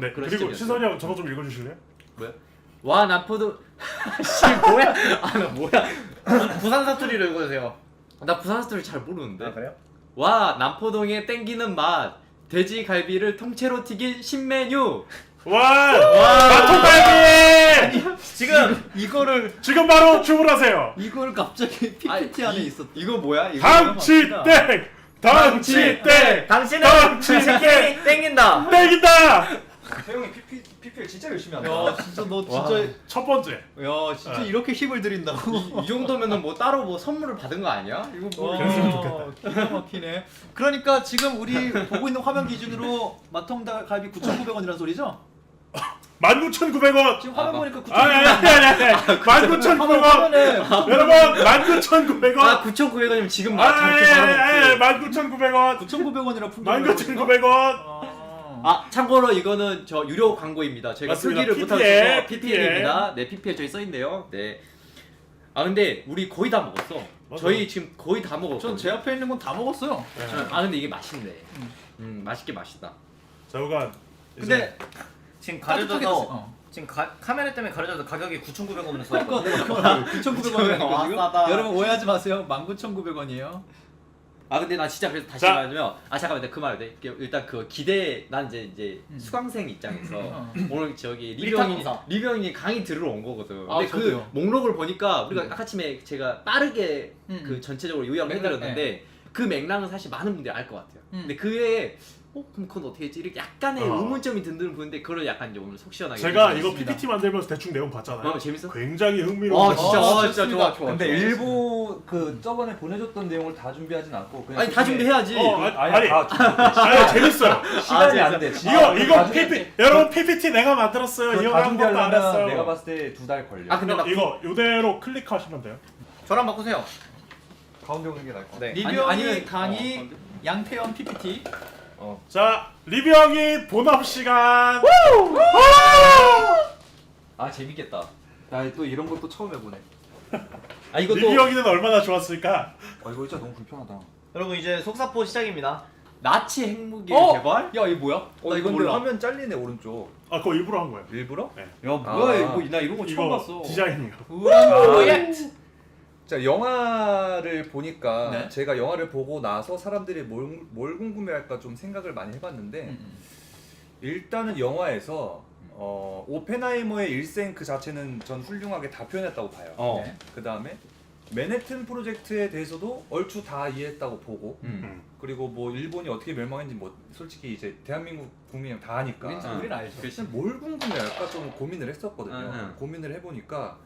네. 그런 그리고 시점이었어요. 신선이 형 저거 좀 읽어주실래요? 뭐야? 와 남포동 씨 뭐야? 나 뭐야? 부산 사투리를 읽어주세요. 나 부산 사투리 잘 모르는데. 그래요? 와 남포동에 땡기는 맛 돼지갈비를 통째로 튀긴 신메뉴. 와! 마통갈비! 지금 이거를 지금 바로 주문하세요. 이걸 갑자기 PPT 안에 있었. 이거 뭐야? 이거 당치땡! 당치땡! 당신은 당치땡! 치킨이 땡긴다. 땡긴다! 태용이 PPL 진짜 열심히 한다. 야 진짜 너 진짜 첫 번째. 야 진짜 이렇게 힘을 들인다고. 이 정도면은 뭐 따로 뭐 선물을 받은 거 아니야? 이거 뭐 그랬으면 좋겠다. 기가 막히네. 그러니까 지금 우리 보고 있는 화면 기준으로 마통갈비 9,900원이라는 소리죠? 19,900원! 지금 화면 아, 보니까 9,900원. 아니 19,900원! 화면에 여러분 19,900원! 아 9,900원이면 지금 막 저렇게 바로 먹지. 19,900원! 9,900원이라 풍경. 19,900원! 아 참고로 이거는 저 유료 광고입니다. 저희가 맞습니다. 쓰기를 못해서 PPL. PPL입니다. 네 PPL 저희 써있네요. 네. 아 근데 우리 거의 다 먹었어. 맞아. 저희 지금 거의 다 먹었어. 전 제 앞에 있는 건 다 먹었어요. 네. 아 근데 이게 맛있네. 맛있게 맛있다. 자, 우간 근데 지금 따뜻하게 가려져서 됐어. 지금 카메라 때문에 가려져서 가격이 9,900원으로 써. 그러니까 내가 그거를 9,900원이니까 와, 지금 싸다. 여러분 오해하지 마세요. 19,900원이에요. 아 근데 나 진짜 그래서 다시 자. 말하자면 아 잠깐만 내가 그 말해야 돼. 일단 그 기대 난 이제 수강생 입장에서 오늘 저기 밀타공사. 리뷰 형이 강의 들으러 온 거거든. 아, 근데 그 저도요. 목록을 보니까 우리가 아까 아침에 제가 빠르게 그 전체적으로 요약을 맥락, 해드렸는데 그 맥락은 사실 많은 분들이 알 것 같아요. 근데 그 외에 그럼 그건 어떻게 했지? 이렇게 약간의 의문점이 든든 분인데 그걸 약간 이제 오늘 속 시원하게 제가 이거 재밌습니다. PPT 만들면서 대충 내용 봤잖아요. 재밌어? 굉장히 흥미로워. 아 진짜 어, 진짜 좋습니다. 좋아. 근데 일부 그 저번에 보내줬던 내용을 다 준비하진 않고 그냥 아니 다 준비해야지. 아니 다 재밌어요. 시간이 안 돼. 이거 PPT 여러분 PPT 내가 만들었어요. 이거 다 한 것도 안 준비하려면 했어요. 내가 봤을 때 2달 걸려. 아 근데 나 이거 이대로 클릭하시면 돼요. 저랑 바꾸세요. 가운데 오는 게 나을 것 같아. 네. 리뷰 아니면- 강의 양태현 PPT. 자, 리뷰형이 본업 시간. 아 재밌겠다. 나 또 이런 것도 처음 해보네. 아 이것도 리뷰형이는 얼마나 좋았을까? 이거 진짜 너무 불편하다. 여러분 이제 속사포 시작입니다. 나치 핵무기 어? 개발? 야 이거 뭐야? 나 이거 이건 몰라. 화면 잘리네 오른쪽. 아, 그거 일부러 한 거예요. 일부러? 네. 야 뭐야 아. 이거 나 이런 거 처음 이거 봤어. 디자인이요. 우란 프로젝트. 자 영화를 보니까 네. 제가 영화를 보고 나서 사람들이 뭘 궁금해할까 좀 생각을 많이 해봤는데 일단은 영화에서 오펜하이머의 일생 그 자체는 전 훌륭하게 다 표현했다고 봐요. 네. 그 다음에 맨해튼 프로젝트에 대해서도 얼추 다 이해했다고 보고 그리고 뭐 일본이 어떻게 멸망했는지 뭐 솔직히 이제 대한민국 국민이 다 아니까 우린 알죠. 그렇지. 뭘 궁금해할까 좀 고민을 했었거든요. 응. 고민을 해보니까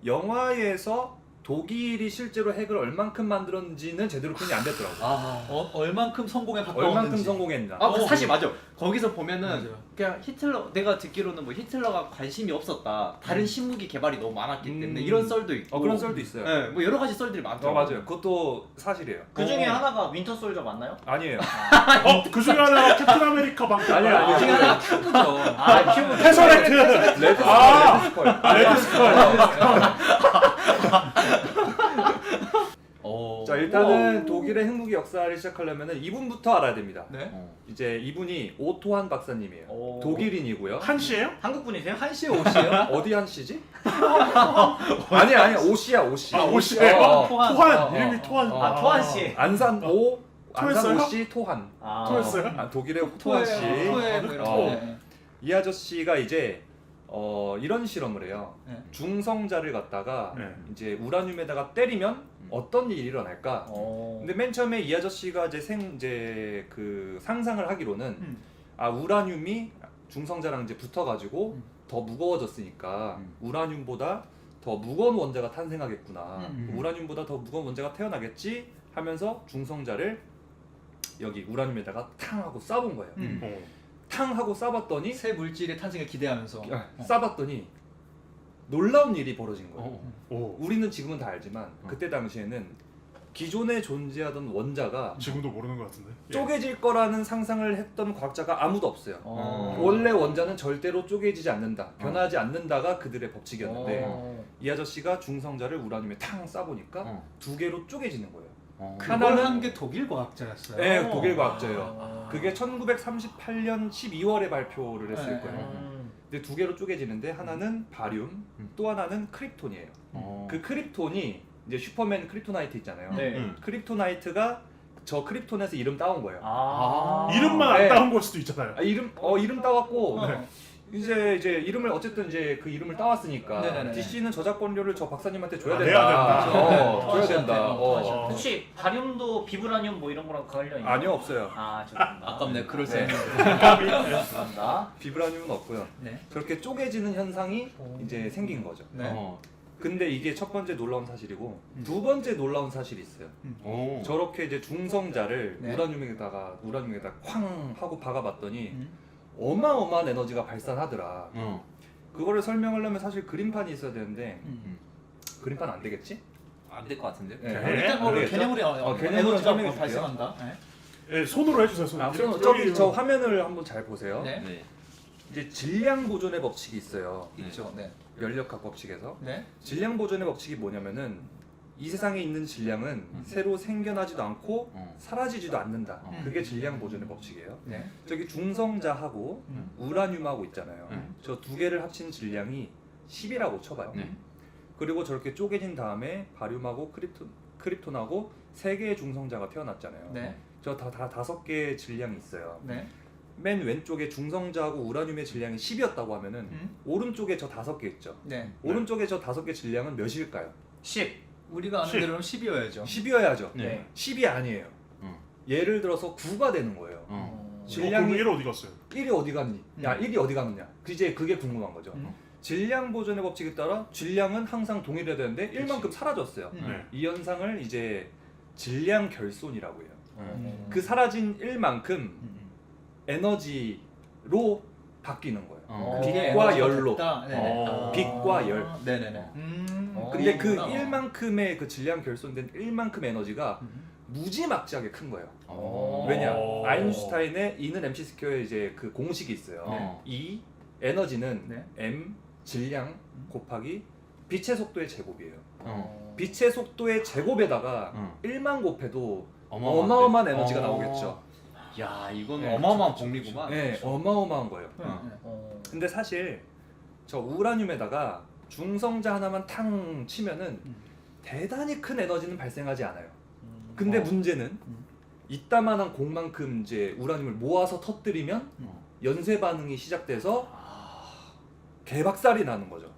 영화에서 독일이 실제로 핵을 얼만큼 만들었는지는 제대로 표현이 안 됐더라고요. 아. 얼만큼 성공에 가까웠는지. 얼만큼 성공했나. 아, 사실 맞아. 거기서 보면은 맞아요. 그냥 히틀러 내가 듣기로는 뭐 히틀러가 관심이 없었다. 다른 신무기 개발이 너무 많았기 때문에 이런 썰도 있고. 그런 썰도 있어요. 네, 뭐 여러 가지 썰들이 많더라고요. 맞아요. 그것도 사실이에요. 그 중에 하나가 윈터 솔저 맞나요? 아니에요. 그 중에 하나가 캡틴 아메리카밖에 아니야, 없어요. 아니야. 그 중에 하나가 큐브죠. 아 큐브. 테서렉트. 레드스컬. 레드스컬. 자 일단은 독일의 핵무기 역사를 시작하려면은 이분부터 알아야 됩니다. 네. 이제 이분이 오토한 박사님이에요. 오. 독일인이고요. 한시예요? 한국 분이세요? 한시에 옷이에요? 어디 한 씨지? 아니야 오씨야 오씨. 아, 오씨예요? 토한. 토한. 이름이 토한. 아 토한 씨. 안산 토했어요? 오씨 토한. 아. 토했어요? 독일의 토한 씨. 토에 뭐 이런 어. 거. 네. 이 아저씨가 이제 이런 실험을 해요. 네. 중성자를 갖다가 네. 이제 우라늄에다가 때리면 어떤 일이 일어날까? 근데 맨 처음에 이 아저씨가 이제 그 상상을 하기로는 아 우라늄이 중성자랑 이제 붙어가지고 더 무거워졌으니까 우라늄보다 더 무거운 원자가 탄생하겠구나. 우라늄보다 더 무거운 원자가 태어나겠지 하면서 중성자를 여기 우라늄에다가 탕 하고 쏴본 거예요. 탕 하고 쏴봤더니 새 물질의 탄생을 기대하면서. 쏴봤더니 놀라운 일이 벌어진 거예요. 오. 우리는 지금은 다 알지만 그때 당시에는 기존에 존재하던 원자가 지금도 모르는 것 같은데. 쪼개질 거라는 상상을 했던 과학자가 아무도 없어요. 어. 원래 원자는 절대로 쪼개지지 않는다, 변하지 않는다가 그들의 법칙이었는데 이 아저씨가 중성자를 우라늄에 탕 쏴보니까 두 개로 쪼개지는 거예요. 그걸 한 게 독일 과학자였어요. 네, 독일 과학자예요. 아. 그게 1938년 12월에 발표를 했을 네, 거예요. 음. 근데 두 개로 쪼개지는데 하나는 바륨, 또 하나는 크립톤이에요. 그 크립톤이 이제 슈퍼맨 크립토나이트 있잖아요. 네. 크립토나이트가 저 크립톤에서 이름 따온 거예요. 이름만 안 네. 따온 걸 수도 있잖아요. 이름 따왔고 어. 이제 이름을 어쨌든 이제 그 이름을 따왔으니까 네네네. DC는 저작권료를 저 박사님한테 줘야 아, 된다. 내야 된다. 줘야 된다. 혹시 바륨도 비브라늄 뭐 이런 거랑 관련이 있나요? 아니요, 없어요. 아, 좋습니다. 아깝네. 그럴 수 네. 있는. 감사합니다. 비브라늄은 없고요. 네. 저렇게 쪼개지는 현상이 이제 생긴 거죠. 네. 근데 이게 첫 번째 놀라운 사실이고 두 번째 놀라운 사실이 있어요. 저렇게 이제 중성자를 네. 우라늄에다가 쾅 하고 박아봤더니 어마어마한 에너지가 발산하더라. 그거를 설명하려면 사실 그림판이 있어야 되는데 그림판 안 되겠지? 안 될 것 같은데. 네. 일단 뭐 모르겠죠? 개념으로 개념으로 에너지가 설명해 줄게요. 발생한다. 네. 예, 손으로 해주세요. 손. 저기 저 화면을 한번 잘 보세요. 네. 네. 이제 질량 보존의 법칙이 있어요. 있죠. 네. 연력학 법칙에서 네. 질량 보존의 법칙이 뭐냐면은 이 세상에 있는 질량은 새로 생겨나지도 않고 사라지지도 않는다. 그게 질량 보존의 법칙이에요. 네. 저기 중성자하고 우라늄하고 있잖아요. 저 두 개를 합친 질량이 10이라고 쳐봐요. 네. 그리고 저렇게 쪼개진 다음에 바륨하고 크립톤하고 세 개의 중성자가 태어났잖아요. 네. 저 다 5개의 질량이 있어요. 네. 맨 왼쪽에 중성자하고 우라늄의 질량이 10이었다고 하면은 오른쪽에 저 5개 있죠. 네. 오른쪽에 저 5개 질량은 몇일까요? 10. 우리가 아는 10. 대로는 10이어야죠. 10이어야죠. 네. 10이 아니에요. 예를 들어서 9가 되는 거예요. 질량이 질량이 1 어디 갔어요? 1이 어디 갔니? 야, 1이 어디 갔느냐? 이제 그게 궁금한 거죠. 질량 보존의 법칙에 따라 질량은 항상 동일해야 되는데 1만큼 사라졌어요. 네. 이 현상을 이제 질량 결손이라고 해요. 음. 그 사라진 1만큼 에너지로 바뀌는 거예요. 그게 빛과 에너지가 열로. 됐다. 네네. 빛과 열. 네네네. 근데 그 그렇구나. 1만큼의 그 질량 결손된 1만큼 에너지가 무지막지하게 큰 거예요. 왜냐? 아인슈타인의 E는 mc 스퀘어의 이제 그 공식이 있어요. E 에너지는 네. m 질량 곱하기 빛의 속도의 제곱이에요. 어. 빛의 속도의 제곱에다가 1만 곱해도 어마어마한데? 어마어마한 에너지가 나오겠죠. 야, 이건 네, 어마어마한 복리구만. 네, 어마어마한 거예요. 어. 근데 사실 저 우라늄에다가 중성자 하나만 탕 치면은 대단히 큰 에너지는 발생하지 않아요. 근데 문제는 이따만한 공만큼 이제 우라늄을 모아서 터뜨리면 연쇄 반응이 시작돼서 개박살이 나는 거죠.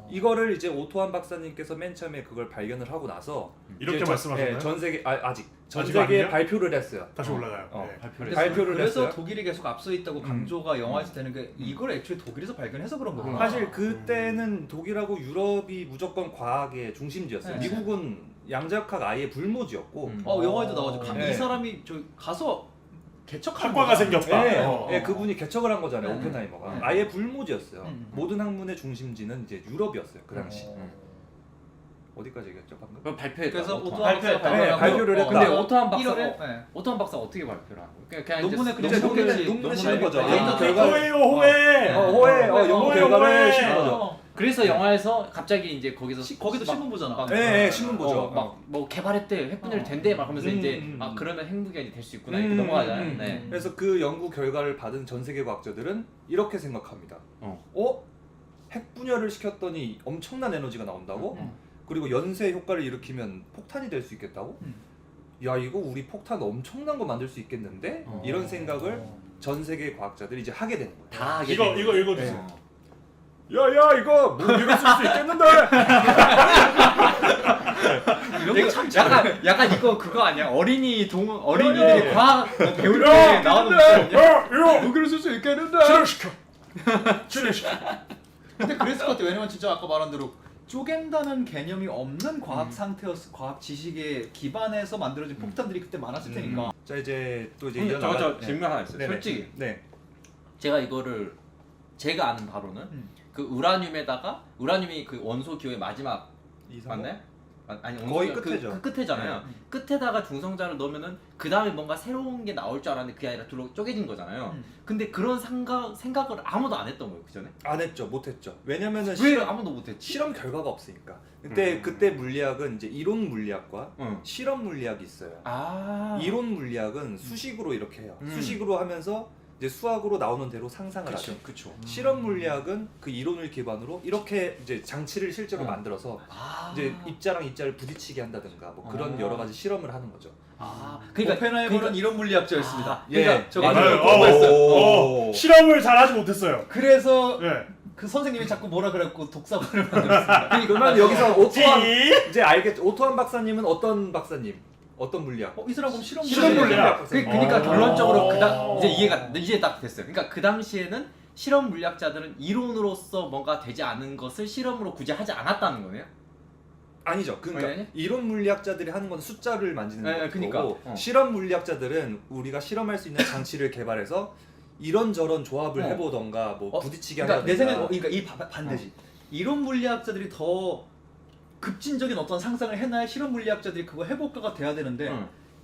이거를 이제 오토한 박사님께서 맨 처음에 그걸 발견을 하고 나서 이렇게 이제 말씀하셨나요? 전 세계 아직 전 아직 세계에 아니에요? 발표를 했어요. 다시 올라가요. 어. 네. 발표를 그래서 했어요. 독일이 계속 앞서 있다고 강조가 영화에서 되는 게 이걸 애초에 독일에서 발견해서 그런 거구나. 사실 그때는 독일하고 유럽이 무조건 과학의 중심지였어요. 네. 미국은 양자역학 아예 불모지였고 영화에도 나오죠. 네. 이 사람이 저 가서 개척한 학과가 거야. 생겼다. 네, 어. 네, 그분이 개척을 한 거잖아요. 네. 오펜하이머가. 네. 아예 불모지였어요. 모든 모든 학문의 중심지는 이제 유럽이었어요. 그 당시. 어디까지 얘기했죠 방금? 그럼 발표했다. 그래서 오토한. 오토한 박사가 발표를 발표를 했다. 근데 오토한 박사가 네. 오토한 박사가 어떻게 발표를 한 거예요? 그냥 논문에 이제 그냥 논문을 논문에 실은 거죠. 발표- 연구 아, 결과- 호해요 호해. 호해, 연구 호해, 결과를 호해. 실은 거죠. 그래서 영화에서 갑자기 이제 거기서 거기도 막- 신문 보잖아. 네, 신문 보죠. 막뭐 개발했대, 핵분열 된대 막 하면서 이제 그러면 핵무기가 될 수 있구나 이렇게 넘어가잖아요. 네. 그래서 그 연구 결과를 받은 전 세계 과학자들은 이렇게 생각합니다. 핵분열을 시켰더니 엄청난 에너지가 나온다고? 그리고 연쇄 효과를 일으키면 폭탄이 될 수 있겠다고? 야, 이거 우리 폭탄 엄청난 거 만들 수 있겠는데? 이런 생각을 전 세계 과학자들이 이제 하게 되는 거예요. 다 하게 이거 되는 이거 거예요. 읽어주세요. 야야, 이거 무기를 쓸 수 있겠는데? 이거 약간 이거 그거 아니야? 어린이들이 과학 뭐 배울 때 나오는 거 아니야? 이거 독일을 쓸 수 있겠는데. 치료시켜. 치료시켜. 근데 그랬을 것 같아. 왜냐면 진짜 아까 말한 대로 쪼갠다는 개념이 없는 과학 상태였어. 과학 지식에 기반해서 만들어진 폭탄들이 그때 많았을 테니까. 자, 이제 또 이제 근데 이어나가- 저 네. 질문 하나 있어요. 네네. 솔직히 네. 제가 이거를 제가 아는 바로는 그 우라늄이 그 원소 기호의 마지막 맞나요? 아니 거의 원소가 끝에죠. 그 끝에잖아요. 끝에다가 중성자를 넣으면은 그 다음에 뭔가 새로운 게 나올 줄 알았는데 그게 아니라 둘로 쪼개진 거잖아요. 근데 그런 생각을 아무도 안 했던 거예요 그 전에. 안 했죠, 못 했죠. 왜냐면은 왜 아무도 못했지? 실험 결과가 없으니까. 그때 물리학은 이제 이론 물리학과 실험 물리학이 있어요. 아 이론 물리학은 수식으로 이렇게 해요. 수식으로 하면서 이제 수학으로 나오는 대로 상상을 하죠. 그쵸. 실험 물리학은 그 이론을 기반으로 이렇게 이제 장치를 실제로 만들어서 이제 입자랑 입자를 부딪히게 한다든가 뭐 그런 여러 가지 실험을 하는 거죠. 그러니까 오펜하이머는 이론 물리학자였습니다. 예, 그러니까 저거 맞아요. 공부했어요. 실험을 잘하지 못했어요. 그래서 예. 그 선생님이 자꾸 뭐라 그랬고 독사본을 만들었습니다. 그러면 여기서 오토한 찌. 이제 알겠죠. 오토한 박사님은 어떤 박사님? 어떤 물리학? 이 사람 그럼 실험 물리학. 그러니까 아. 결론적으로 이제 딱 됐어요. 그러니까 그 당시에는 실험 물리학자들은 이론으로서 뭔가 되지 않은 것을 실험으로 굳이 하지 않았다는 거네요. 아니죠. 그러니까 아니? 이론 물리학자들이 하는 건 숫자를 만지는 네, 거고 그러니까. 실험 물리학자들은 우리가 실험할 수 있는 장치를 개발해서 이런저런 조합을 해보던가 뭐 부딪히게 그러니까 내 한다든가. 생각에 그러니까 이 반대지. 이론 물리학자들이 더 급진적인 어떤 상상을 해놔야 실험 물리학자들이 그거 해볼까가 돼야 되는데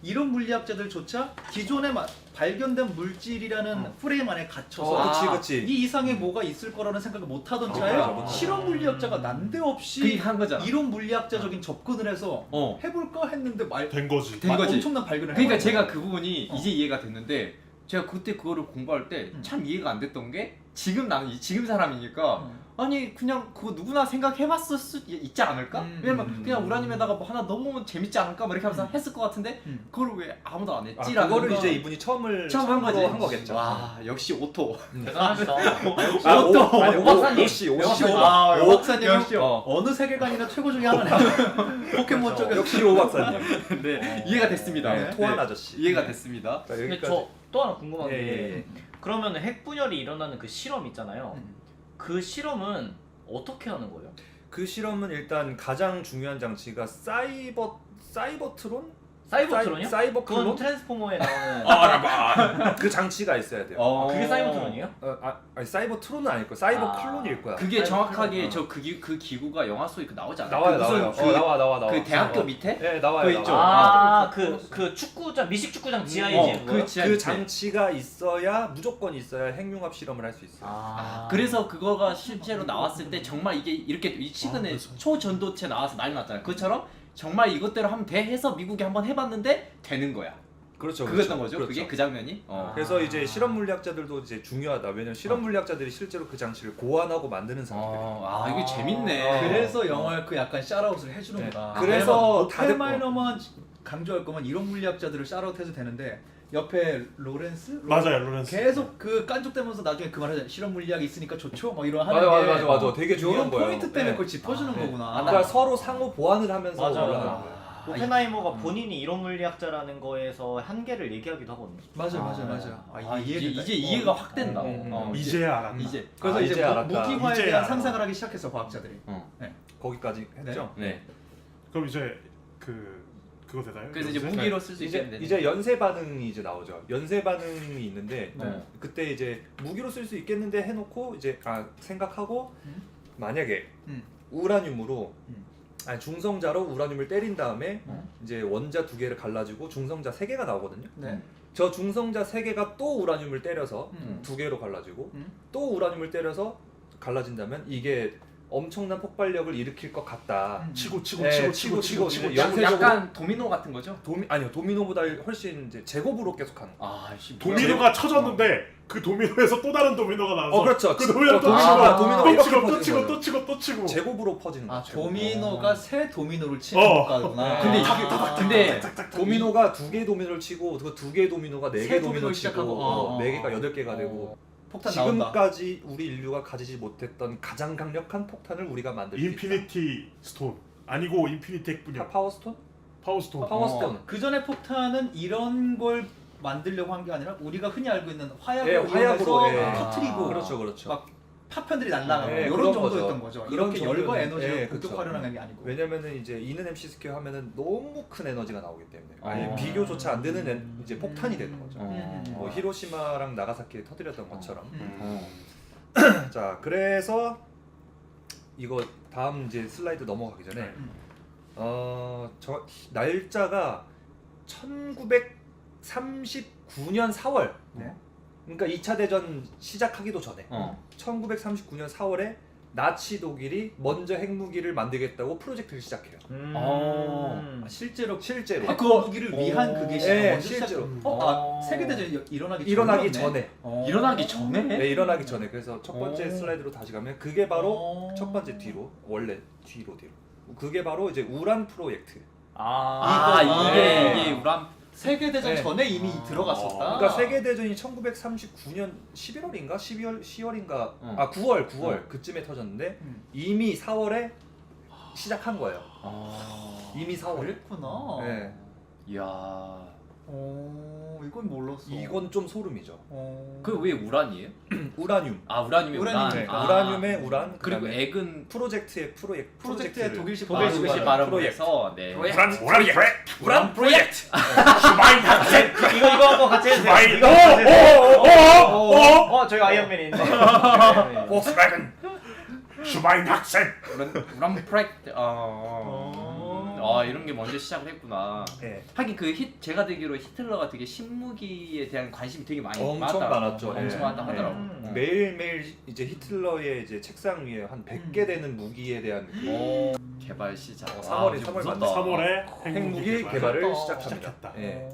이론 물리학자들조차 기존에 발견된 물질이라는 프레임 안에 갇혀서 그치. 이 이상의 뭐가 있을 거라는 생각을 못 하던 차에 그렇죠. 실험 물리학자가 난데없이 한 거잖아. 이론 물리학자적인 접근을 해서 해볼까 했는데 된 거지. 된 거지. 엄청난 발견을 그러니까 해버린 제가 거예요. 그 부분이 이제 이해가 됐는데 제가 그때 그거를 공부할 때 참 이해가 안 됐던 게 지금 나는 지금 사람이니까 아니 그냥 그거 누구나 생각해봤을 수 있지 않을까? 왜냐면 그냥 우라늄에다가 뭐 하나 넣어보면 재밌지 않을까? 뭐 이렇게 하면서 했을 것 같은데 그걸 왜 아무도 안 했지라는 그거를 거. 이제 이분이 처음 한 거지. 한 거겠죠. 와 역시 오토. 대단하시다. 오 박사님 역시 오 박사님은 어느 세계관이나 최고 중에 하나네. 포켓몬 쪽에서 역시 오 박사님. 네 이해가 됐습니다. 네, 토한 아저씨. 이해가 됐습니다. 자, 근데 여기까지. 저 또 하나 궁금한 게 예. 그러면 핵분열이 일어나는 그 실험 있잖아요. 그 실험은 어떻게 하는 거예요? 그 실험은 일단 가장 중요한 장치가 사이버트론? 사이버트론이요? 사이버 그건 클론? 트랜스포머에 나오는 그 장치가 있어야 돼요. 그게 사이버트론이에요? 아니 사이버트론은 아닐 거야. 사이버 아. 클론일 거야. 그게 정확하게 그 기구가 영화 속에 나오지 않아요? 나와요, 그 무슨 나와요. 나와. 그 대학교 밑에? 네, 나와요. 그거 있죠. 나와요. 그 축구장 미식 축구장 지하이지 그 지하 그 밑에. 장치가 있어야 무조건 있어야 핵융합 실험을 할 수 있어요. 그래서 그거가 실제로 나왔을 때 정말 이게 이렇게 최근에 초전도체 나와서 난리 났잖아요. 그것처럼 정말 이것대로 하면 돼 해서 미국이 한번 해봤는데 되는 거야. 그렇죠. 그거였던 거죠. 그렇죠. 그게 그 장면이. 그래서 이제 실험 물리학자들도 이제 중요하다. 왜냐면 실험 물리학자들이 실제로 그 장치를 고안하고 만드는 사람들이에요. 이게 재밌네. 그래서 영화에 그 약간 샤라웃을 해주는구나. 네. 그래서 오펜하이머만 강조할 거면 이론 물리학자들을 샤라웃해도 되는데 옆에 로렌스? 맞아요, 로렌스. 계속 그 깐족대면서 나중에 그 말하잖아요. 실험 물리학이 있으니까 좋죠? 뭐 이런 하는 게 맞아. 되게 중요한 이런 거예요. 포인트 때문에 네. 그걸 짚어주는 거구나. 그러니까 서로 상호 보완을 하면서 맞아. 올라가는 거예요. 오펜하이머가 본인이 이론 물리학자라는 거에서 한계를 얘기하기도 하거든요. 맞아. 이제 이해가 확 된다. 이제야 알았다. 이제. 그래서 이제 이제 알았다. 무기화에 이제야 대한 알아. 상상을 하기 시작했어 과학자들이. 거기까지 했죠. 네. 그럼 이제 그거 되나요? 그래서 이제 연쇄? 무기로 쓸 수 이제 있겠는데. 이제 연쇄 반응이 이제 나오죠. 연쇄 반응이 있는데 네. 그때 이제 무기로 쓸 수 있겠는데 해놓고 이제 생각하고 만약에 우라늄으로 아니 중성자로 우라늄을 때린 다음에 이제 원자 2개를 갈라지고 중성자 3개가 나오거든요. 저 중성자 3개가 또 우라늄을 때려서 2개로 갈라지고 또 우라늄을 때려서 갈라진다면 이게 엄청난 폭발력을 일으킬 것 같다. 치고 약간 도미노 같은 거죠? 아니요 도미노보다 훨씬 이제 제곱으로 계속 하는 거. 도미노가 쳐졌는데 그 도미노에서 또 다른 도미노가 나와서 그렇죠. 그 도미노 또 도미노가 이렇게 치고 또 퍼지는 치고 거죠. 또 치고 또 치고 제곱으로 퍼지는 거. 도미노가 새 도미노를 치는 어. 효과구나. 근데 도미노가 2개의 도미노를 치고 그 2개의 도미노가 4개의 새 도미노를 도미노를 치고 시작하고. 4개가 8개가 되고 폭탄 나온다. 지금까지 우리 인류가 가지지 못했던 가장 강력한 폭탄을 우리가 만들 수 있다. 인피니티 스톤 아니고 인피니티 핵분열 파워스톤? 파워스톤 파워스톤. 그 전에 폭탄은 이런 걸 만들려고 한 게 아니라 우리가 흔히 알고 있는 화약을 예, 화약으로, 이용해서 예. 터트리고 그렇죠. 막 파편들이 날아가고 예, 이런 그런 정도였던 거죠. 거죠. 이런 이렇게 열과 정도는- 에너지를 예, 극적 그쵸. 활용하는 게 아니고. 왜냐면은 이제 이는 MC 스퀘어 하면은 너무 큰 에너지가 나오기 때문에 아예 어. 비교조차 안 되는 이제 폭탄이 되는 거죠. 어. 뭐 히로시마랑 나가사키에 터뜨렸던 것처럼. 어. 자, 그래서 이거 다음 이제 슬라이드 넘어가기 전에 저 날짜가 1939년 4월. 네. 그러니까 2차 대전 시작하기도 전에 1939년 4월에 나치 독일이 먼저 핵무기를 만들겠다고 프로젝트를 시작해요. 아, 실제로 실제로. 핵 무기를 위한 그게 네, 먼저 실제로. 세계대전이 일어나기 일어나기 전이었네. 전에. 일어나기 전에? 네, 일어나기 전에. 그래서 첫 번째 슬라이드로 다시 가면 그게 바로 어. 첫 번째 뒤로 뒤로. 그게 바로 이제 우란 프로젝트. 이게 우란 세계대전 네. 전에 이미 들어갔었다. 그러니까 세계 대전이 1939년 11월인가 10월인가 9월 그쯤에 터졌는데 이미 4월에 시작한 거예요. 이미 4월에. 그랬구나. 네. 이야. 이건 몰랐어. 이건 좀 소름이죠. 그 왜 우란이에요? 우라늄. 우라늄이 우란. 네. 아. 우라늄의 우란. 그리고 그다음에 액은 프로젝트의 프로젝트의 독일식 독일식 발음을 해서 네. 우란 프로젝트. 이거 한번 같이 해주세요. 이거 저희 아이언맨이 있네. 폭스바겐 슈바인 학생. 우란 프로젝트. 이런 게 먼저 시작을 했구나. 네. 하긴 제가 듣기로 히틀러가 되게 신무기에 대한 관심이 되게 엄청 많았다. 많았죠. 엄청 네. 많았다 하더라고. 매일매일 이제 히틀러의 이제 책상 위에 한 100개 되는 무기에 대한 그 개발 시작. 3월에 되게 3월 무섭다. 3월에 핵무기 개발을 무섭다. 시작합니다. 시작했다. 네.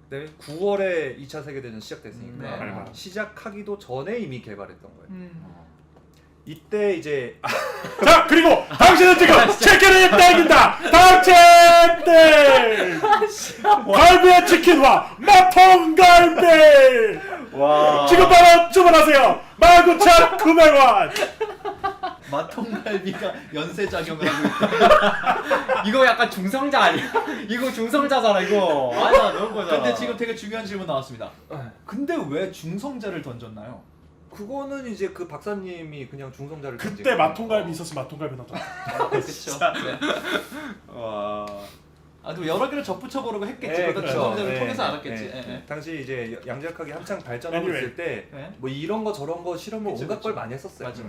그다음에 9월에 2차 세계대전 시작됐으니까 네. 시작하기도 전에 이미 개발했던 거예요. 이때 이제 자 그리고 당신은 지금 치킨을 땡긴다. 당첨들. 갈비의 치킨과 마통갈비. 와. 지금 바로 주문하세요. 19,900원. 마통갈비가 연쇄작용을 하고 있다. 이거 약간 중성자 아니야? 이거 중성자잖아 이거. 아니야 너무 거잖아. 근데 지금 되게 중요한 질문 나왔습니다. 근데 왜 중성자를 던졌나요? 그거는 이제 그 박사님이 그냥 중성자를 그때 던지고. 마통갈비 있었으면 마통갈비 넣었다. 그렇죠. 와. 또 여러 개를 접붙여보려고 했겠지. 네, 그것도 그렇죠. 중성자를 네, 통해서 네, 알았겠지. 네. 예, 예. 당시 이제 양자역학이 한창 발전하고 Anyway. 있을 때 뭐 네. 이런 거 저런 거 실험을 그쵸, 온갖 그쵸. 걸 많이 했었어요. 맞아.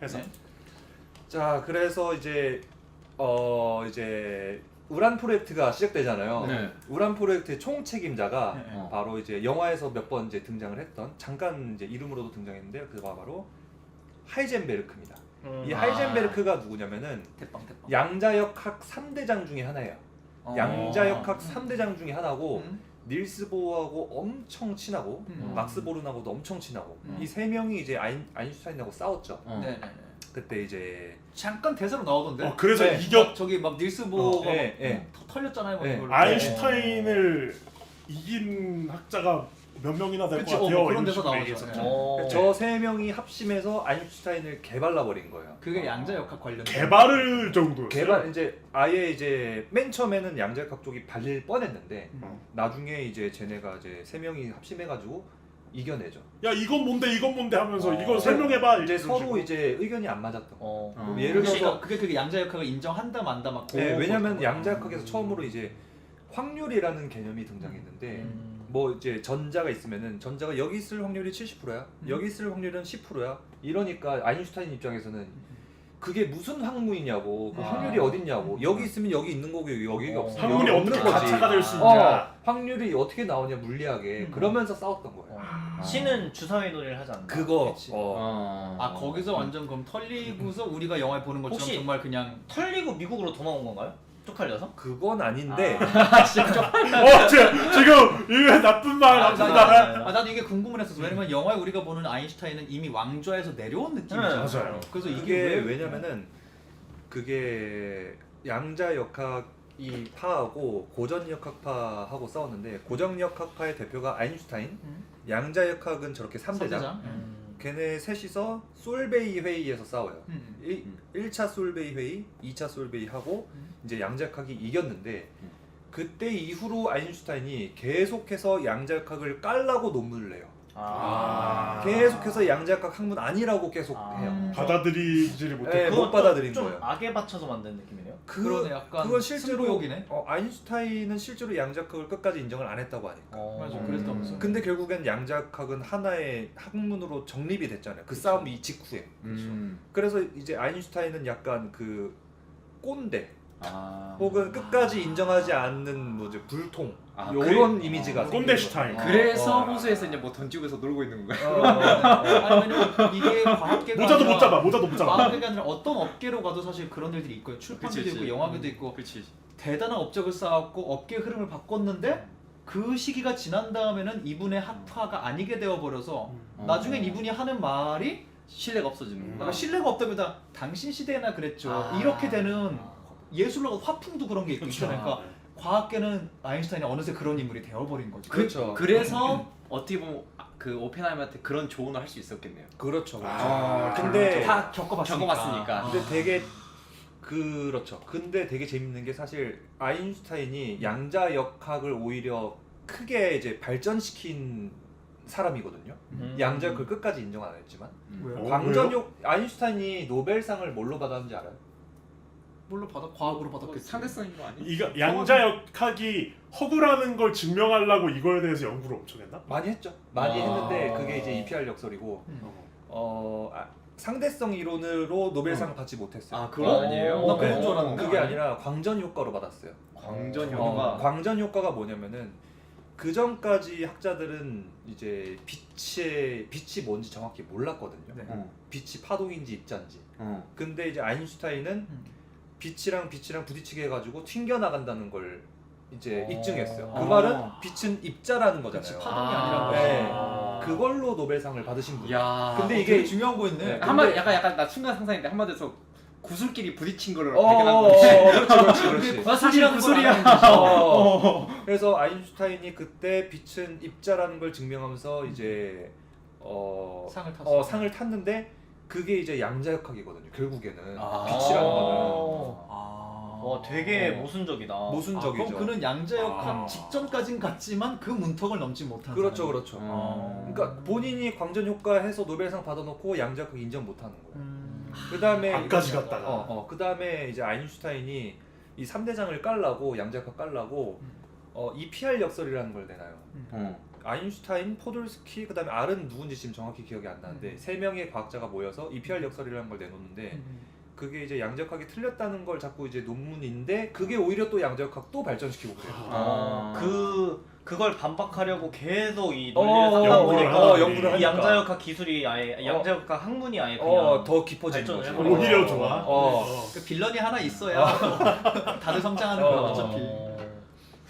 해서 네. 자 그래서 이제 이제 우란 프로젝트가 시작되잖아요. 네. 우란 프로젝트의 총 책임자가 네, 네. 바로 이제 영화에서 몇 번 이제 등장을 했던 잠깐 이제 이름으로도 등장했는데 그가 바로 하이젠베르크입니다. 이 하이젠베르크가 누구냐면은 대빵. 양자역학 3대장 중에 하나예요. 양자역학 3대장 중에 하나고 닐스 보어하고 엄청 친하고 막스 보른하고도 엄청 친하고 이 세 명이 이제 아인슈타인하고 싸웠죠. 네네네. 그때 이제 잠깐 대사로 나오던데. 그래서 네. 이겨 저기 막 닐스 보어가 네, 네. 털렸잖아요. 네. 그걸로. 아인슈타인을 이긴 학자가 몇 명이나 될 것 그치, 같아요. 그런 이런 데서 식으로 나오죠. 얘기했었죠. 저 세 명이 합심해서 아인슈타인을 개발라 버린 거예요. 그게 양자역학 관련. 개발을 정도였어요. 개발 이제 아예 이제 맨 처음에는 양자역학 쪽이 발릴 뻔했는데 나중에 이제 쟤네가 이제 세 명이 합심해가지고 이겨내죠. 야 이건 뭔데 하면서 이걸 어. 설명해봐. 이제 이런 서로 식으로. 이제 의견이 안 맞았던 거. 예를 예를 들어서 그게 양자역학을 인정한다 만다 막. 네, 그거 왜냐면 그거. 양자역학에서 처음으로 이제 확률이라는 개념이 등장했는데 뭐 이제 전자가 있으면은 전자가 여기 있을 확률이 70%야. 여기 있을 확률은 10%야. 이러니까 아인슈타인 입장에서는 그게 무슨 확률이냐고. 그 확률이 어딨냐고. 여기 있으면 여기 있는 거고 여기가 없으면 확률이 여기 없는 어떻게 거지. 가차가 될 수 있냐. 확률이 어떻게 나오냐 물리학에. 그러면서 싸웠던 거예요. 신은 주사위 놀이를 하지 않나? 그거 그치. 거기서 완전 그럼 털리고서 우리가 영화에 보는 것처럼 혹시- 정말 그냥 털리고 미국으로 도망온 건가요? 쪽팔려서? 그건 아닌데 지금 이거 나쁜 말 나쁜 말. 나도 이게 궁금을 했었어. 왜냐면 영화에 우리가 보는 아인슈타인은 이미 왕좌에서 내려온 느낌이잖아. 네, 맞아요. 그래서 이게 이게 왜 왜냐면은 그게 양자역학이 파하고 고전역학파하고 싸웠는데 고전역학파의 대표가 아인슈타인, 양자역학은 저렇게 3대장. 걔네 셋이서 솔베이 회의에서 싸워요. 1차 솔베이 회의, 2차 솔베이 하고 이제 양자역학이 이겼는데 그때 이후로 아인슈타인이 계속해서 양자역학을 깔라고 논문을 내요. 계속해서 양자역학 학문 아니라고 계속 해요. 받아들이지를 못해. 네, 못 그것도 받아들인 좀 거예요. 악에 받쳐서 만든 느낌이네요. 그러네, 약간 그건 실제로 승부욕이네. 아인슈타인은 실제로 양자역학을 끝까지 인정을 안 했다고 하니까. 맞아, 그랬다면서. 근데 결국엔 양자역학은 하나의 학문으로 정립이 됐잖아요. 그 싸움 이 직후에. 그래서 이제 아인슈타인은 약간 그 꼰대, 혹은 끝까지 인정하지 않는 뭐지 불통 그래? 이런 이미지가 꼰대슈타인. 그래서 호수에서 이제 뭐 던지고서 놀고 있는 거야. 아니 왜냐면 이게 과학계가 모자도 아니라 못 잡아. 모자도 못 잡아. 과학계가 아니라 어떤 업계로 가도 사실 그런 일들이 있고요. 출판계도 그치, 있고 그치. 영화계도 있고 그렇지. 대단한 업적을 쌓았고 업계 흐름을 바꿨는데 그 시기가 지난 다음에는 이분의 핫화가 아니게 되어버려서 나중엔 이분이 하는 말이 신뢰가 없어지는 거야. 신뢰가 없다기보다 당신 시대나 그랬죠. 이렇게 되는 예술로 화풍도 그런 게 있고 있잖아요. 그러니까 과학계는 아인슈타인이 어느새 그런 인물이 되어버린 거죠. 그렇죠. 그래서 어떻게 보면 그 오펜하이머한테 그런 조언을 할 수 있었겠네요. 그렇죠. 근데 근데 다 겪어봤으니까. 겪어봤으니까. 근데 되게 그렇죠. 근데 되게 재밌는 게 사실 아인슈타인이 양자역학을 오히려 크게 이제 발전시킨 사람이거든요. 양자역학을 끝까지 인정 안 했지만 왜요? 광전역 아인슈타인이 노벨상을 뭘로 받았는지 알아요? 뭘로 받아? 과학으로 받았겠지. 상대성인 거 아니야? 이거 양자역학이 허구라는 걸 증명하려고 이거에 대해서 연구를 엄청 했나? 많이 했죠. 많이 했는데 그게 이제 EPR 역설이고 상대성 이론으로 노벨상을 받지 못했어요. 그건 아니에요? 나 그런 줄 알았는데. 그게 아니라 광전 효과로 받았어요. 광전 효과. 광전 효과가 뭐냐면은 그 전까지 학자들은 이제 빛이 뭔지 정확히 몰랐거든요. 네. 빛이 파동인지 입자인지. 어. 근데 이제 아인슈타인은 빛이랑 부딪히게 해가지고 튕겨 나간다는 걸 이제 입증했어요. 그 말은 빛은 입자라는 거잖아요. 파동이 아니라고. 네. 그걸로 노벨상을 받으신 분이에요. 야. 근데 되게 이게 중요한 거였네. 한마디 약간 나 순간 상상인데 한마디에서 구슬끼리 부딪힌 거를 발견한 건지. 그렇지. 사실 구슬이야. 그래서 아인슈타인이 그때 빛은 입자라는 걸 증명하면서 이제 상을 탔어. 상을 탔는데 그게 이제 양자역학이거든요. 결국에는 아. 빛이라는 거는 와 되게 모순적이다. 모순적이죠. 그럼 그는 양자역학 직전까진 갔지만 그 문턱을 넘지 못한 그렇죠, 사람이에요. 그렇죠. 그러니까 본인이 광전 효과해서 노벨상 받아놓고 양자역학 인정 못하는 거예요. 그 다음에 안까지 갔다가. 그 다음에 이제 아인슈타인이 이 3대장을 깔라고 양자역학 깔라고 EPR 역설이라는 걸 내놔요. 아인슈타인, 포돌스키, 그 다음에 R은 누군지 지금 정확히 기억이 안 나는데 세 명의 과학자가 모여서 EPR 역설이라는 걸 내놓는데 그게 이제 양자역학이 틀렸다는 걸 자꾸 이제 논문인데 그게 오히려 또 양자역학 또 발전시키고 그래요. 그걸 반박하려고 계속 이 연구를 논리를 하니까. 연구를 이 하니까. 양자역학 기술이 아예 양자역학 학문이 아예 그냥 더 깊어지는 발전을 거죠. 해버리고. 오히려 좋아. 그 빌런이 하나 있어야 다들 성장하는 거야 어차피.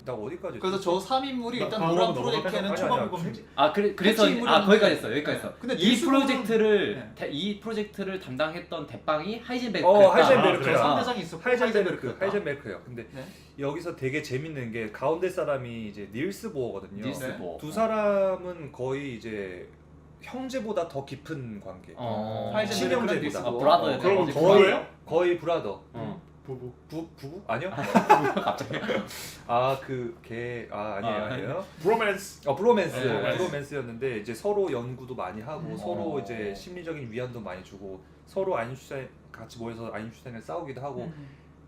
나 어디까지? 그래서 저 3인물이 일단 다음으로 노란 넘어갈까요? 프로젝트에는 아니, 초반부분 아니, 했지. 그래서 핵심 인물은 거기까지 했어. 여기까지 했어. 근데 이 닐스 프로젝트를 보는- 이 프로젝트를 담당했던 대빵이 하이젠베르크. 하이젠베르크야. 아, 3대장이 있었고 하이젠베르크예요. 근데 네. 여기서 되게 재밌는 게 가운데 사람이 이제 닐스 보어거든요. 닐스 보. 두 사람은 거의 이제 형제보다 더 깊은 관계. 하이젠베르크랑 친형제보다. 닐스 보어. 브라더예요. 그럼 거의 거의 브라더. 부부. 부부? 아니요? 갑자기. 아니에요. 브로맨스. 브로맨스. 네. 브로맨스였는데 이제 서로 연구도 많이 하고 서로 어. 이제 심리적인 위안도 많이 주고 서로 아인슈타인 같이 모여서 아인슈타인을 싸우기도 하고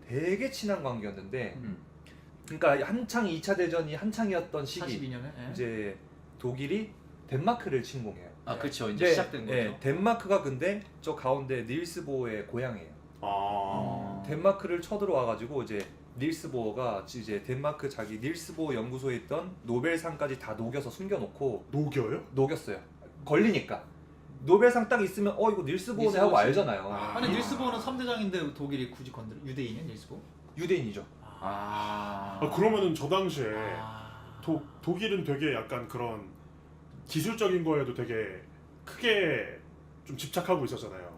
되게 친한 관계였는데 그러니까 한창 2차 대전이 한창이었던 시기 42년에 이제 독일이 덴마크를 침공해요. 그렇죠. 이제 네, 시작된 거죠. 네, 덴마크가 근데 저 가운데 닐스 보어의 고향이에요. 덴마크를 쳐들어와 가지고 이제 닐스 보어가 이제 덴마크 자기 닐스 보어 연구소에 있던 노벨상까지 다 녹여서 숨겨놓고 녹여요? 녹였어요. 걸리니까 노벨상 딱 있으면 이거 닐스 보어네 하고 알잖아요. 아니 닐스 보어는 3대장인데 독일이 굳이 건드려? 유대인이야 닐스 보어? 유대인이죠. 그러면은 저 당시에 독일은 되게 약간 그런 기술적인 거에도 되게 크게 좀 집착하고 있었잖아요.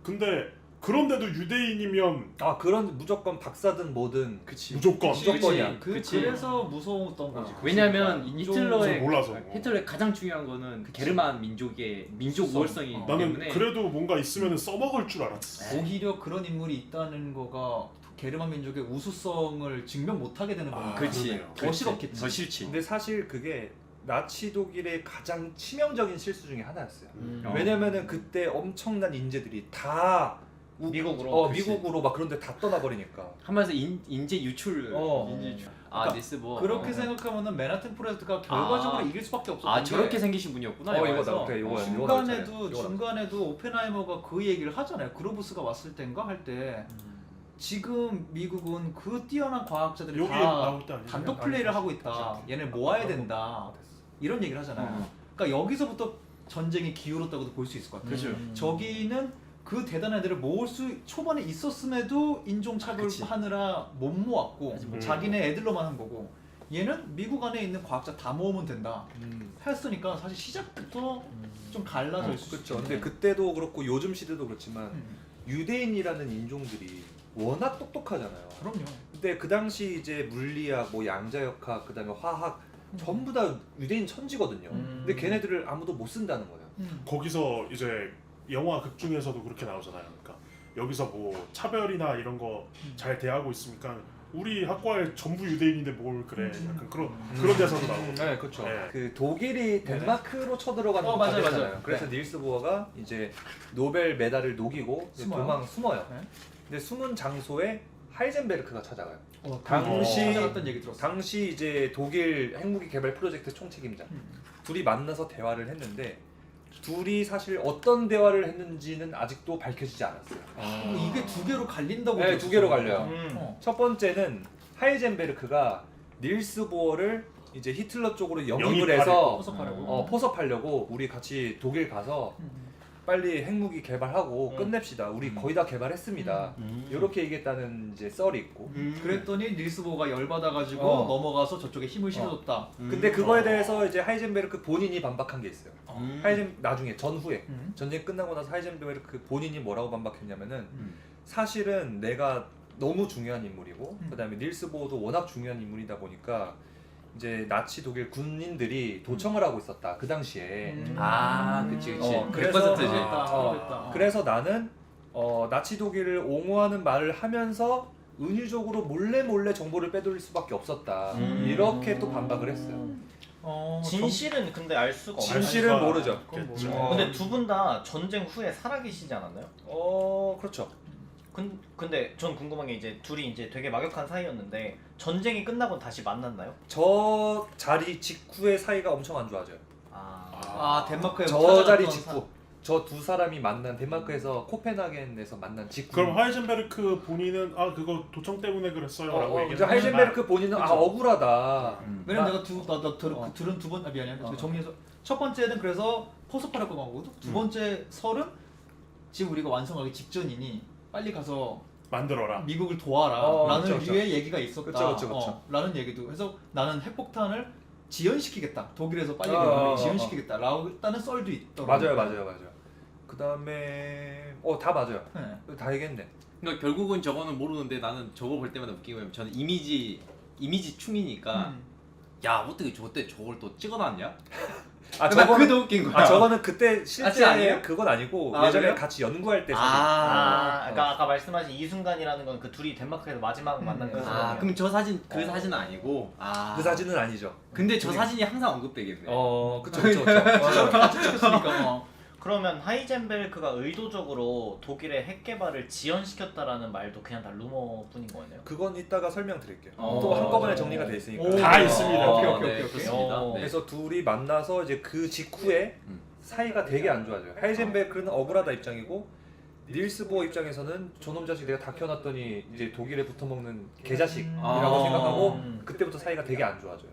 근데 그런데도 유대인이면 그런 무조건 박사든 뭐든 무조건. 무조건이야. 그치. 그래서 무서웠던 거지. 왜냐면 히틀러의 몰라서. 히틀러의 가장 중요한 거는 그 게르만 민족의 민족 우월성이 어. 나는 때문에 그래도 뭔가 있으면 써먹을 줄 알았어. 오히려 그런 인물이 있다는 거가 게르만 민족의 우수성을 증명 못하게 되는 거니까. 그렇지. 그러네요. 더 싫었겠지. 더 싫지. 근데 사실 그게 나치 독일의 가장 치명적인 실수 중에 하나였어요. 어. 왜냐면은 그때 엄청난 인재들이 다 미국으로. 미국으로 막 그런데 다 떠나버리니까. 하면서 인재 유출. 인재 유출. 그러니까 닐스 뭐. 그렇게 생각하면은 맨하튼 프로젝트가 결과적으로 이길 수밖에 없었던 게 저렇게 생기신 분이었구나. 영화에서. 중간에도 오펜하이머가 그 얘기를 하잖아요. 그로브스가 왔을 땐가 할 때 지금 미국은 그 뛰어난 과학자들이 여기 다 나올 때 아니에요? 단독 플레이를 하고 있다. 얘네 모아야 된다. 이런 얘기를 하잖아요. 그러니까 여기서부터 전쟁이 기울었다고도 볼 수 있을 것 같아요. 그죠. 저기는 그 대단한 애들을 모을 수 초반에 있었음에도 인종차별 그치. 하느라 못 모았고 음. 자기네 애들로만 한 거고 얘는 미국 안에 있는 과학자 다 모으면 된다 했으니까 사실 시작부터 좀 갈라져 있을 수 그렇죠. 있죠. 근데 그때도 그렇고 요즘 시대도 그렇지만 음. 유대인이라는 인종들이 워낙 똑똑하잖아요. 그럼요. 근데 그 당시 이제 물리학, 뭐 양자역학, 그다음에 화학 전부 다 유대인 천지거든요. 근데 걔네들을 아무도 못 쓴다는 거예요. 거기서 이제 영화 극 중에서도 그렇게 나오잖아요. 그러니까 여기서 뭐 차별이나 이런 거 잘 대하고 있으니까 우리 학과에 전부 유대인인데 뭘 그래. 약간 그런 데서도 나오고. 네, 그렇죠. 네. 그 독일이 덴마크로 쳐들어가는 맞아요, 과제잖아요. 맞아요. 그래서 네. 닐스 보어가 이제 노벨 메달을 녹이고 이제 숨어요. 숨어요. 네. 근데 숨은 장소에 하이젠베르크가 찾아가요. 당시 당시- 찾아갔던 얘기 들었어. 당시 이제 독일 핵무기 개발 프로젝트 총책임자 둘이 만나서 대화를 했는데 둘이 사실 어떤 대화를 했는지는 아직도 밝혀지지 않았어요. 이게 두 개로 갈린다고. 네, 들었어요. 두 개로 갈려요. 어. 첫 번째는 하이젠베르크가 닐스 보어를 이제 히틀러 쪽으로 영입을 해서 포섭하려고. 포섭하려고 우리 같이 독일 가서 빨리 핵무기 개발하고 끝냅시다. 우리 거의 다 개발했습니다. 이렇게 얘기했다는 이제 썰이 있고. 그랬더니 닐스 보가 열받아가지고 넘어가서 저쪽에 힘을 실어줬다. 근데 그거에 대해서 이제 하이젠베르크 본인이 반박한 게 있어요. 음. 나중에 전후에 음. 전쟁 끝나고 나서 하이젠베르크 본인이 뭐라고 반박했냐면은 사실은 내가 너무 중요한 인물이고 그다음에 닐스 보어도 워낙 중요한 인물이다 보니까 이제 나치 독일 군인들이 도청을 하고 있었다 그 당시에. 아, 그치. 그래서 100%지. 그래서 나는 나치 독일을 옹호하는 말을 하면서 은유적으로 몰래 정보를 빼돌릴 수밖에 없었다. 이렇게 또 반박을 했어요. 진실은 근데 알 수가 없어요. 진실은 모르죠. 그렇죠. 근데 두 분 다 전쟁 후에 살아계시지 않았나요? 그렇죠. 근데 전 궁금한 게 이제 둘이 이제 되게 막역한 사이였는데 전쟁이 끝나고 다시 만났나요? 저 자리 직후의 사이가 엄청 안 좋아져요. 아 덴마크에 저 자리 직후. 저 두 사람이 만난 덴마크에서 코펜하겐에서 만난 직후. 그럼 하이젠베르크 본인은 아 그거 도청 때문에 그랬어요라고 이제 얘기를 하이젠베르크 본인은 그쵸. 억울하다. 왜냐면 내가 들은 두 번 미안해. 정리해서 첫 번째는 그래서 포섭하려고 한 거고 두 번째 설은 지금 우리가 완성하기 직전이니 빨리 가서 만들어라. 미국을 도와라 라는 그쵸, 그쵸. 류의 얘기가 있었다. 그쵸. 라는 얘기도 해서 나는 핵폭탄을 지연시키겠다. 독일에서 빨리 지연시키겠다 라고 했다는 썰도 있더라고요. 맞아요. 그 다음에 다 맞아요. 네. 다 얘기했네. 그러니까 결국은 저거는 모르는데 나는 저거 볼 때마다 웃긴 거예요. 저는 이미지 충이니까 야 어떻게 저때 저걸 또 찍어놨냐? 그게 더 웃긴 거야. 저거는 그때 실제 아니에요? 그건 아니고 아, 예전에 그래요? 같이 연구할 때 그러니까 아까 말씀하신 이 순간이라는 건 그 둘이 덴마크에서 마지막 만난 그 순간. 그럼 저 사진 그 사진은 아니고. 그 사진은 아니죠. 근데 저 사진이 항상 언급되겠네. 그쵸. 같이 찍혔으니까. 그러면 하이젠베르크가 의도적으로 독일의 핵 개발을 지연시켰다라는 말도 그냥 다 루머뿐인 거네요. 그건 이따가 설명드릴게요. 어, 또 한꺼번에 맞아요. 정리가 돼 있으니까. 다 있습니다. 오케이. 좋습니다. 네. 그래서 둘이 만나서 이제 그 직후에 사이가 되게 안 좋아져요. 하이젠베르크는 억울하다 입장이고 닐스 보어 입장에서는 저놈 자식 내가 다 키워놨더니 이제 독일에 붙어먹는 개자식이라고 생각하고 그때부터 사이가 되게 안 좋아져요.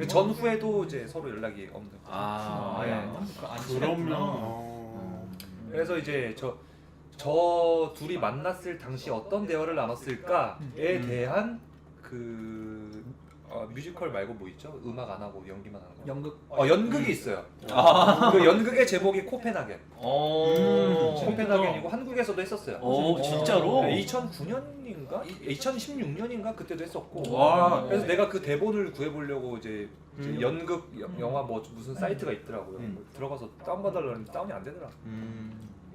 전후에도 이제 서로 연락이 없는. 그러면 그래서 이제 저 둘이 만났을 당시 어떤 대화를 나눴을까에 대한 그 뮤지컬 말고 뭐 있죠? 음악 안 하고 연기만 하는 거. 연극. 연극이 있어요. 그 연극의 제목이 코펜하겐. 코펜하겐이고 한국에서도 했었어요. 오, 진짜로? 2009년인가? 2016년인가 그때도 했었고. 와. 그래서 내가 그 대본을 구해보려고 이제 연극 영화 뭐 무슨 사이트가 있더라고요. 들어가서 다운 받으려는데 다운이 안 되더라.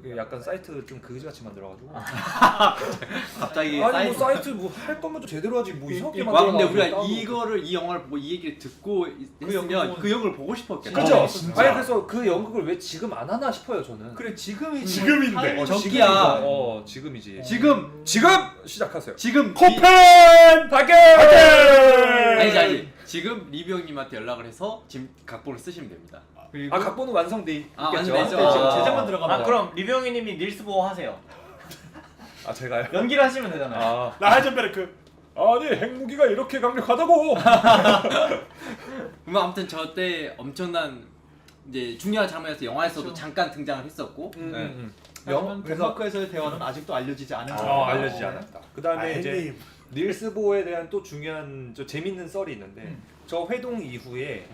이게 약간 사이트 좀 그지같이 만들어가지고. 갑자기 아니 뭐 사이트 뭐 할 거면 좀 제대로 하지 뭐 이상하게 와 만들어. 근데 우리가 이 영화를 보고 이 얘기를 듣고 했으면 그 영화를 보고 싶었겠다. 그죠? 진짜. 아니 그래서 그 연극을 왜 지금 안 하나 싶어요 저는. 그래 지금이 지금인데. 저기야. 지금이지. 지금 시작하세요. 지금 코펜 파괴! 아니지 지금 리뷰 형님한테 연락을 해서 지금 각본을 쓰시면 됩니다. 그리고 각본은 완성돼 있겠죠. 완성돼 있죠. 지금 제작만 들어가면 그럼 리병희님이 닐스 보어 하세요. 아 제가요? 연기를 하시면 되잖아요. 아 나 하이젠베르크. 아니 핵무기가 이렇게 강력하다고. 그럼 아무튼 저때 엄청난 이제 중요한 장면에서 영화에서도 잠깐 등장을 했었고 하지만 덴마크에서의 대화는 아직도 알려지지 않은 알려지지 않았다. 그 다음에 이제 형님. 닐스 보어에 대한 또 중요한 저 재밌는 썰이 있는데 저 회동 이후에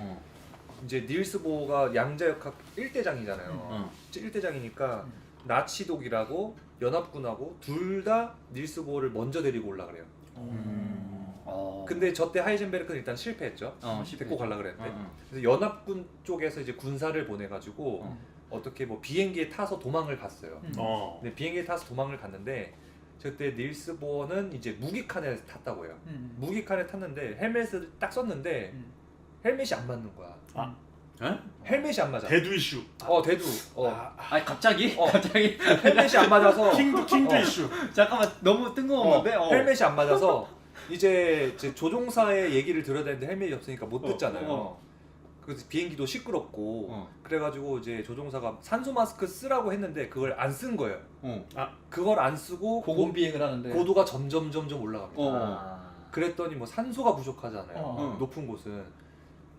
이제 닐스 보어가 양자역학 1대장이잖아요. 1대장이니까 나치 독일하고 연합군하고 둘 다 닐스 보어를 먼저 데리고 올라 그래요. 근데 저때 하이젠베르크는 일단 실패했죠. 데리고 가려 그랬는데. 그래서 연합군 쪽에서 이제 군사를 보내가지고 어떻게 뭐 비행기에 타서 도망을 갔어요. 근데 비행기에 타서 도망을 갔는데 그때 닐스 보어는 이제 무기칸에 탔다고 해요. 무기칸에 탔는데 헬멧을 딱 썼는데 헬멧이 안 맞는 거야. 헬멧이 안 맞아. 대두 이슈. 대두. 아니 갑자기? 갑자기? 헬멧이 안 맞아서 킹드 이슈. 잠깐만 너무 뜬금없는데? 헬멧이 안 맞아서 이제 조종사의 얘기를 들어야 되는데 헬멧이 없으니까 못 듣잖아요. 그래서 비행기도 시끄럽고 그래가지고 이제 조종사가 산소 마스크 쓰라고 했는데 그걸 안 쓴 거예요. 그걸 안 쓰고 고공 비행을 하는데 고도가 점점 올라갑니다. 아. 그랬더니 뭐 산소가 부족하잖아요. 높은 곳은.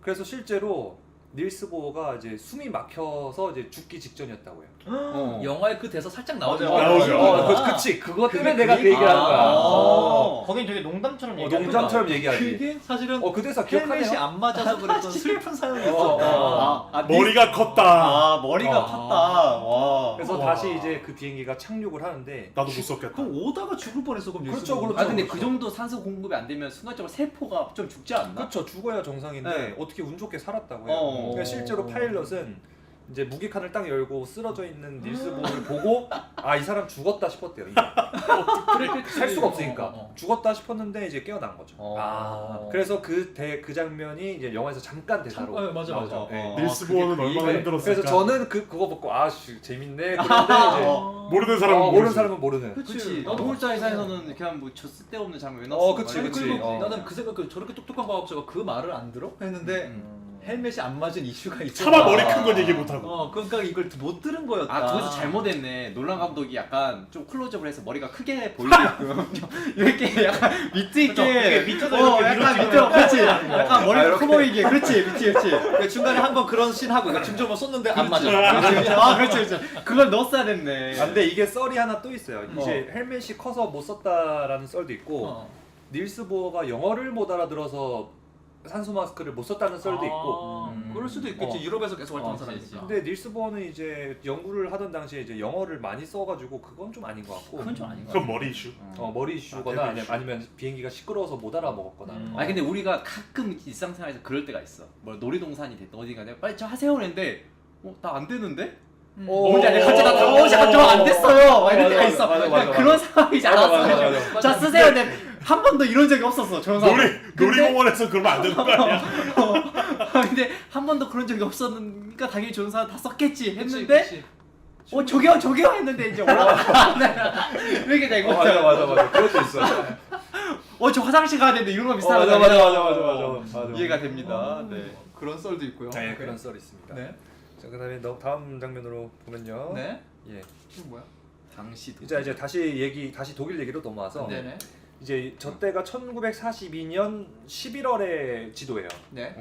그래서 실제로 닐스 보어가 이제 숨이 막혀서 이제 죽기 직전이었다고 해요. 영화에 그 대사 살짝 나오죠. 나오죠. 그치. 그것 때문에 그게 내가 그 얘기를 하는 거야. 거긴 되게 농담처럼 얘기하는 농담처럼 얘기하지. 그게 사실은 그 대사 헬멧이 기억하네요. 안 맞아서 그랬던 슬픈 사연이 있었다. 머리가 컸다. 아 머리가 컸다. 와. 그래서 다시 이제 그 비행기가 착륙을 하는데 나도 못 썼겠다. 그럼 오다가 죽을 뻔했어. 그럼 그렇죠, 닐스 보어는. 그렇죠. 근데 그 정도 산소 공급이 안 되면 순간적으로 세포가 좀 죽지 않나? 그렇죠. 죽어야 정상인데 네. 어떻게 운 좋게 살았다고 해요. 그러니까 실제로 파일럿은 이제 무기칸을 딱 열고 쓰러져 있는 닐스 보어를 보고 이 사람 죽었다 싶었대요. 이제. 살 수가 없으니까 죽었다 싶었는데 이제 깨어난 거죠. 그래서 그 장면이 이제 영화에서 잠깐 대사로 맞아. 나오죠. 네. 닐스 보어는 얼마나 힘들었을까. 그래서 저는 그거 보고 재밌네. 그런데 이제 모르는 사람은 모르는 모르지. 사람은 모르는. 그치. 노골자 회사에서는 그냥 뭐 저 쓸데없는 장면 왜 넣었어? 그치, 아니, 그치. 그리고 나는 그 생각 저렇게 똑똑한 과학자가 그 말을 안 들어? 했는데 헬멧이 안 맞은 이슈가 있어. 차마 머리 큰 건 얘기 못 하고. 그러니까 이걸 못 들은 거였다. 아 거기서 잘못했네. 놀란 감독이 약간 좀 클로즈업을 해서 머리가 크게 보이게끔 이렇게 약간 밑에 있게 밑에서 약간 밑에 그렇지. 약간 머리가 커 보이게. 그렇지. 그 중간에 한 번 그런 씬 하고 그러니까 중점을 썼는데 안 맞아. 그렇지. 그걸 넣었어야 됐네. 근데 이게 썰이 하나 또 있어요. 이제 헬멧이 커서 못 썼다라는 썰도 있고 닐스 보어가 영어를 못 알아들어서 산소 마스크를 못 썼다는 썰도 있고. 그럴 수도 있겠지. 유럽에서 계속 활동한 그치. 사람이니까. 근데 닐스 보어는 이제 연구를 하던 당시에 이제 영어를 많이 써가지고 그건 좀 아닌 것 같고. 그건 좀 아닌 것 그건 같아. 머리 이슈. 머리 이슈거나 대두 이슈. 아니면 비행기가 시끄러워서 못 알아먹었거나. 아 근데 우리가 가끔 일상생활에서 그럴 때가 있어. 뭐 놀이동산이 됐든 어디가 됐든 빨리 저 하세요 그랬는데 나 안 되는데? 뭔지 알지? 갑자기 나 잠깐 안 됐어요. 막 이런 때가 있어. 그냥 그런 상황이지 않았어. 자 쓰세요. 근데 한 번도 이런 적이 없었어. 저런 상황. 놀이공원에서 그러면 안 되는 거 아니야? 근데 한 번도 그런 적이 없었으니까 당연히 좋은 사람 다 썼겠지 했는데 저기요 했는데 이제 올라가 이렇게 된 거죠. 맞아. 그럴 수 있어. 저 화장실 가야 되는데 이런 거 비슷한 거 맞아. 이해가 됩니다. 네. 그런 썰도 있고요. 네, 그런 썰이 있습니다. 네. 자, 그다음에 다음 장면으로 보면요. 네. 예. 이건 뭐야? 당시 이제 다시 독일 얘기로 넘어와서 네네. 이제 저때가 1942년 11월의 지도예요. 네.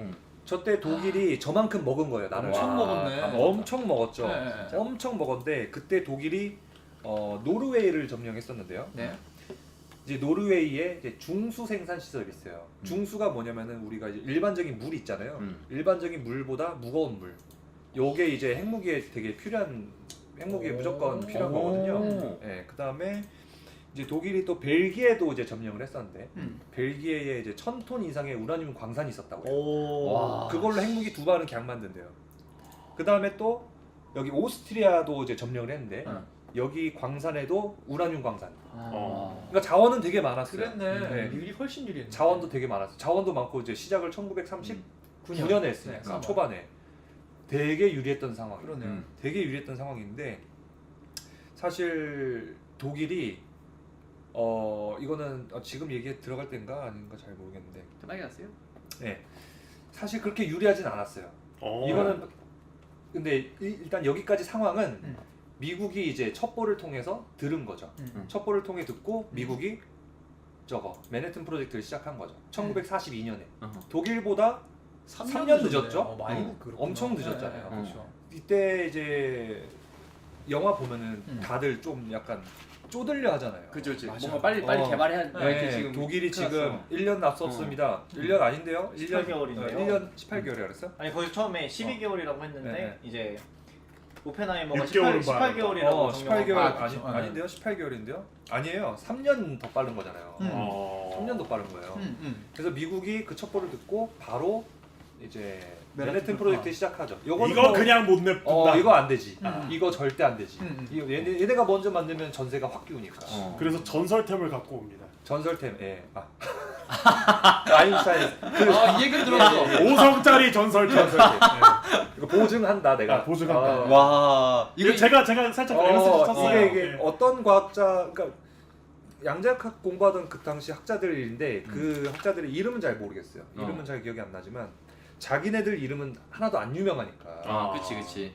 저때 독일이 저만큼 먹은 거예요, 나를. 엄청 먹었네. 엄청 먹었죠. 네. 엄청 먹었는데 그때 독일이 노르웨이를 점령했었는데요. 네. 이제 노르웨이에 이제 중수 생산 시설이 있어요. 중수가 뭐냐면은 우리가 이제 일반적인 물 있잖아요. 일반적인 물보다 무거운 물. 요게 이제 핵무기에 되게 필요한 핵무기에 무조건 필요한 거거든요. 예. 그다음에 이제 독일이 또 벨기에도 이제 점령을 했었는데 벨기에에 이제 1000톤 이상의 우라늄 광산이 있었다고 해요. 와. 그걸로 핵무기 2발은 그냥 만든대요. 그다음에 또 여기 오스트리아도 이제 점령을 했는데 여기 광산에도 우라늄 광산. 그러니까 자원은 되게 많았어요. 그랬네. 유리 훨씬 유리했네. 자원도 되게 많았어요. 자원도 많고 이제 시작을 1939년에 했으니까 초반에 되게 유리했던 상황. 그러네요. 되게 유리했던 상황인데 사실 독일이 이거는 지금 얘기에 들어갈 때인가 아닌가 잘 모르겠는데. 편하게 하세요. 네. 사실 그렇게 유리하진 않았어요. 이거는 근데 일단 여기까지 상황은 미국이 이제 첩보를 통해서 들은 거죠. 첩보를 통해 듣고 미국이 저거 맨해튼 프로젝트를 시작한 거죠. 1942년에 독일보다 3년 늦었죠? 많이 엄청 늦었잖아요. 그렇죠. 이때 이제 영화 보면은 다들 좀 약간 쪼들려 하잖아요. 그죠, 그죠. 맞아. 뭔가 빨리 개발해야 네, 지금 독일이 큰일 지금 났어. 1년 앞섰습니다. 1년 아닌데요? 18개월인데요. 1년 18개월이 그랬어? 아니 거기서 처음에 12개월이라고 했는데 네. 이제 오펜하이머가 6개월은 18개월이라고 18개월 그쵸. 네. 아닌데요? 18개월인데요? 아니에요. 3년 더 빠른 거잖아요. 3년 더 빠른 거예요. 그래서 미국이 그 첩보를 듣고 바로 이제 맨해튼 프로젝트 시작하죠. 요거는 이거 뭐- 그냥 못 냅둔다. 이거 안 되지. 음. 이거 절대 안 되지. 이거 얘네가 먼저 만들면 전세가 확 끼우니까. 그래서 전설템을 갖고 옵니다. 전설템. 예. 아인슈타인 이 얘기를 들었어. 5성짜리 전설템. 전설템. 이거 보증한다 내가. 보증한다. 와 이거 제가 살짝 에너지 쳤어요. 이게 네. 어떤 과학자, 그러니까 양자역학 공부하던 그 당시 학자들인데 그 학자들의 이름은 잘 모르겠어요. 이름은 잘 기억이 안 나지만 자기네들 이름은 하나도 안 유명하니까. 그치.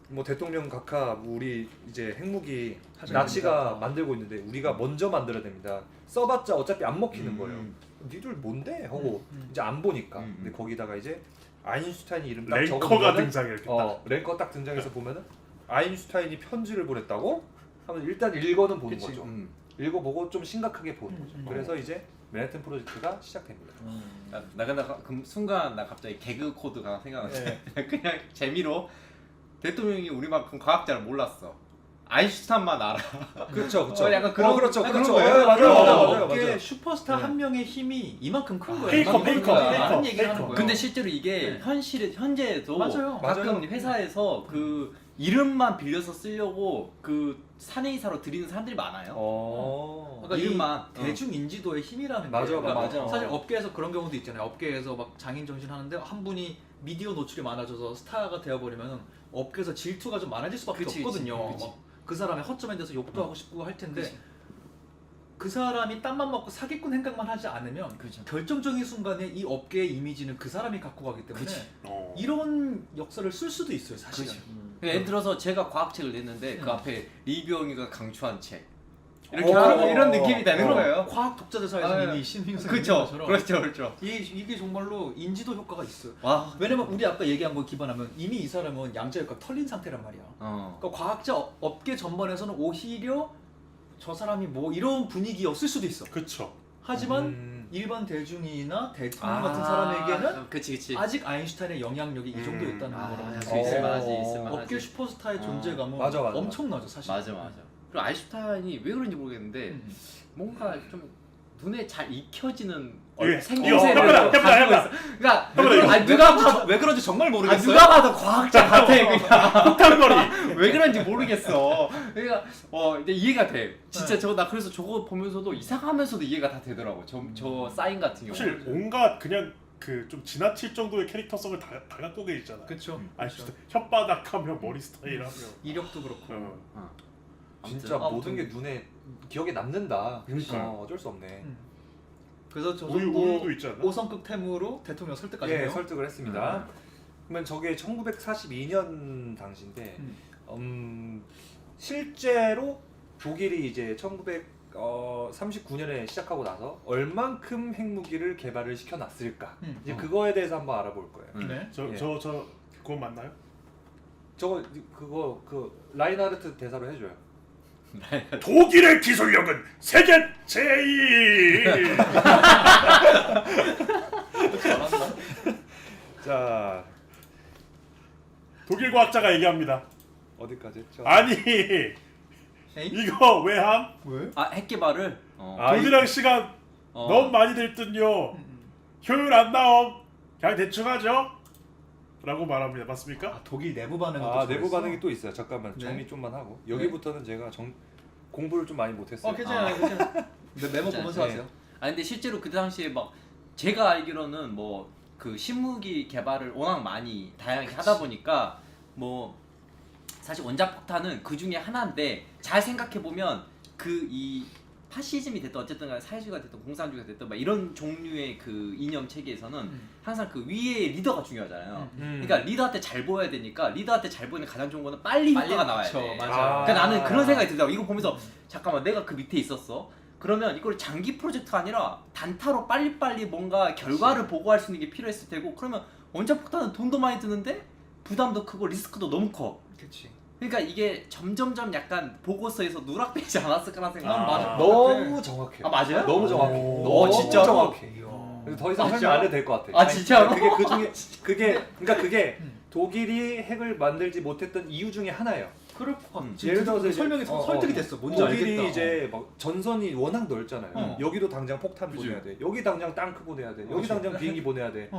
뭐 대통령 각하 우리 이제 핵무기 하셔야 나치가 됩니다. 만들고 있는데 우리가 먼저 만들어야 됩니다. 써봤자 어차피 안 먹히는 거예요. 니들 뭔데? 하고 이제 안 보니까. 근데 거기다가 이제 아인슈타인 이름 딱 랭커가 적어보면은 등장해 이렇게 딱. 랭커 딱 등장해서 보면은 아인슈타인이 편지를 보냈다고 하면 일단 읽어는 보는 그치. 거죠. 읽어보고 좀 심각하게 보는 거죠. 음. 그래서 이제 맨해튼 프로젝트가 시작됩니다. 나 근데 그 순간 나 갑자기 개그 코드가 생각났어. 네. 그냥 재미로 대통령이 우리만큼 과학자를 몰랐어. 아인슈타인만 알아. 그렇죠, 약간 그런 그렇죠, 약간 그렇죠. 그런 거예요. 예, 맞아요, 맞아요, 업계 맞아요. 슈퍼스타 네. 한 명의 힘이 이만큼 큰 거예요. 페이커, 이만큼 페이커, 많은 페이커, 얘기를 하는 페이커. 거예요. 근데 실제로 이게 네. 현재도 맞아요. 가끔 맞아요. 회사에서 그 이름만 빌려서 쓰려고 그 사내이사로 드리는 사람들이 많아요. 그러니까 이름만. 이 대중 인지도의 힘이라는 게 맞아, 그러니까 맞아. 사실 업계에서 그런 경우도 있잖아요. 업계에서 막 장인 정신 하는데 한 분이 미디어 노출이 많아져서 스타가 되어버리면 업계에서 질투가 좀 많아질 수밖에 그치, 없거든요. 그치. 막그 사람의 허점에 대해서 욕도 하고 싶고 할 텐데 그치. 그 사람이 땀만 먹고 사기꾼 행각만 하지 않으면 그죠. 결정적인 순간에 이 업계의 이미지는 그 사람이 갖고 가기 때문에 그치. 이런 역사를 쓸 수도 있어요, 사실은. 예를 들어서 제가 과학책을 냈는데 그 음. 앞에 리뷰영이가 강추한 책 이렇게 오. 이런 느낌이 되는 거예요. 과학 독자들 사이에서 이미 신빙성 있는 그렇죠, 것처럼 그렇죠. 이게 정말로 인지도 효과가 있어요. 와, 왜냐면 우리 아까 얘기한 거 기반하면 이미 이 사람은 양자역학 털린 상태란 말이야. 그러니까 과학자 업계 전반에서는 오히려 저 사람이 뭐 이런 분위기였을 수도 있어. 그쵸. 하지만 일반 대중이나 대통령 같은 사람에게는 그치. 아직 아인슈타인의 영향력이 이 정도 있다는 거라고. 있을 만하지. 업계 슈퍼스타의 존재감은 맞아. 엄청나죠, 사실. 맞아. 그리고 아인슈타인이 왜 그런지 모르겠는데 뭔가 좀 눈에 잘 익혀지는 예. 생김새를 해보라, 가지고 해보라. 있어. 그러니까 해보라, 아니, 누가 봐도 왜 그런지 정말 모르겠어요. 누가 봐도 과학자 같아 그냥. 폭탄거리. 왜 그런지 모르겠어. 그러니까 이제 이해가 돼. 진짜 나 그래서 저거 보면서도 이상하면서도 이해가 다 되더라고. 저 사인 같은 경우. 사실 온갖 그냥 그 좀 지나칠 정도의 캐릭터성을 다 갖고 계시잖아요. 그렇죠. 아니 진짜 혓바닥하며 머리 스타일하며. 이력도 그렇고. 진짜 아무튼. 모든 게 눈에 기억에 남는다. 그러니까요. 어쩔 수 없네. 그래서 저 우유도 있지 않나? 5성급 템으로 대통령 설득까지 예, 해요. 설득을 했습니다. 그러면 저게 1942년 당시인데 실제로 독일이 이제 1939년에 시작하고 나서 얼만큼 핵무기를 개발을 시켜놨을까? 이제 그거에 대해서 한번 알아볼 거예요. 네. 저 그거 맞나요? 그거 라인하르트 대사로 해줘요. 독일의 기술력은 세계 제2. 자, 독일 과학자가 얘기합니다. 어디까지 했죠? 아니 에이? 이거 왜 함? 왜? 핵 개발을. 돈이랑 시간 너무 많이 들더니요. 효율 안 나옴. 그냥 대충 하죠. 라고 말합니다. 맞습니까? 독일 내부 반응이 내부 반응이 또 있어요. 잠깐만 네. 정리 좀만 하고 여기부터는 제가 공부를 좀 많이 못했어요. 괜찮아요. 메모 보면서 네. 하세요. 근데 실제로 그 당시에 막 제가 알기로는 뭐 그 신무기 개발을 워낙 많이 다양하게 하다 보니까 뭐 사실 원자폭탄은 그 중에 하나인데 잘 생각해 보면 그 이 파시즘이 됐든 어쨌든 간에 사회주의가 됐든 공산주의가 됐든 막 이런 종류의 그 이념 체계에서는 항상 그 위에 리더가 중요하잖아요. 그러니까 리더한테 잘 보여야 되니까 리더한테 잘 보이는 가장 좋은 거는 빨리 효과가 나와야 그쵸, 돼. 맞아요. 그러니까 나는 그런 생각이 들더라고. 이거 보면서 잠깐만 내가 그 밑에 있었어. 그러면 이걸 장기 프로젝트가 아니라 단타로 빨리빨리 뭔가 결과를 보고할 수 있는 게 필요했을 테고 그러면 원자폭탄은 돈도 많이 드는데 부담도 크고 리스크도 너무 커. 그치. 그러니까 이게 점점점 약간 보고서에서 누락되지 않았을까라는 생각은 맞아. 너무 정확해. 아 맞아요? 너무 정확해. 오, 너무 진짜로? 정확해. 그래서 더 이상 아, 설명 진짜로? 안 해도 될 것 같아. 아 진짜로? 그게 그 중에 그게 독일이 핵을 만들지 못했던 이유 중에 하나예요. 그럴 것 같아. 예를 들어서 이제- 설명이 설득이 됐어. 뭔지 알겠다. 독일이 이제 막 전선이 워낙 넓잖아요. 어. 여기도 당장 폭탄 그치. 보내야 돼. 여기 당장 땅크 보내야 돼. 여기 그치. 당장 비행기 보내야 돼.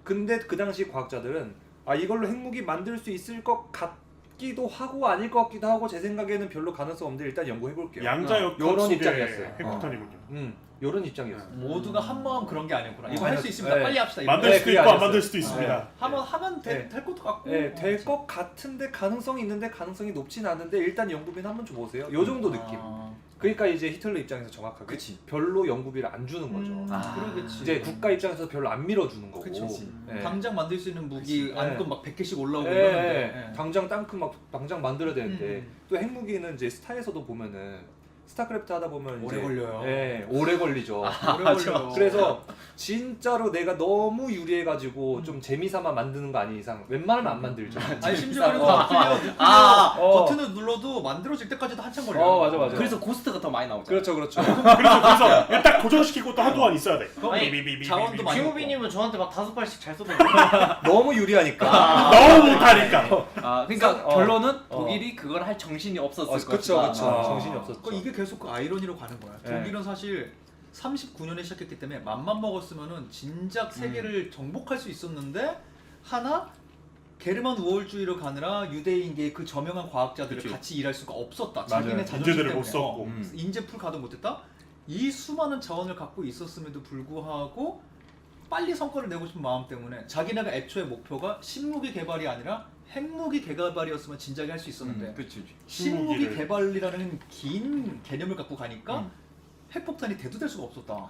근데 그 당시 과학자들은 아 이걸로 핵무기 만들 수 있을 것 같기도 하고 아닐 것 같기도 하고 제 생각에는 별로 가능성 없는데 일단 연구해 볼게요. 양자역학 요런 속의 입장이었어요. 핵폭탄이군요. 요런 입장이었어. 모두가 한 마음 그런 게 아니구나. 이거 할 수 네. 있습니다. 네. 빨리 합시다. 이거. 만들 네, 수도 그게 있고 안 아니었어요. 만들 수도 있습니다. 하면 네. 될 것도 같고. 네, 될 것 같은데 가능성이 있는데 가능성이 높진 않은데 일단 연구비는 한번 줘보세요. 요 정도 느낌. 그러니까 이제 히틀러 입장에서 정확하게 그치. 별로 연구비를 안 주는 거죠. 그러겠지. 이제 국가 입장에서 별로 안 밀어주는 거고. 그치, 그치. 네. 당장 만들 수 있는 무기 그치. 안건 막 100개씩 올라오고 예, 이러는데. 예. 당장 땅크 막 당장 만들어야 되는데 음. 또 핵무기는 이제 스타에서도 보면은 스타크래프트 하다 보면 오래 이제 걸려요. 예, 오래 걸리죠. 오래 걸려. 그래서 진짜로 내가 너무 유리해가지고 좀 재미삼아 만드는 거 아닌 이상 웬만하면 안 만들죠. 아니 심지어 그리고 버튼을 눌러도 만들어질 때까지도 한참 걸려. 맞아. 그래서 고스트가 더 많이 나오잖아. 그렇죠. 그래서 딱 고정시키고 또 한동안 있어야 돼. 아니, 자원도 많이 김우빈님은 저한테 막 5발씩 잘 쏘던데. 너무 유리하니까. 너무 못하니까. 그러니까 어. 결론은 독일이 그걸 할 정신이 없었을 그쵸. 것이다. 정신이 없었죠. 그러니까 이게 계속 그 아이러니로 가는 거야. 네. 독일은 사실 39년에 시작했기 때문에 맘만 먹었으면은 진작 세계를 정복할 수 있었는데 하나 게르만 우월주의로 가느라 유대인계 그 저명한 과학자들을 그치. 같이 일할 수가 없었다. 맞아요. 자기네 자존심 인재들을 때문에 못 썼고. 인재풀 가도 못했다. 이 수많은 자원을 갖고 있었음에도 불구하고 빨리 성과를 내고 싶은 마음 때문에 자기네가 애초에 목표가 신무기 개발이 아니라 핵무기 개발이었으면 진작에 할 수 있었는데 그치. 신무기 신무기를- 개발이라는 긴 개념을 갖고 가니까 핵폭탄이 대두될 수가 없었다.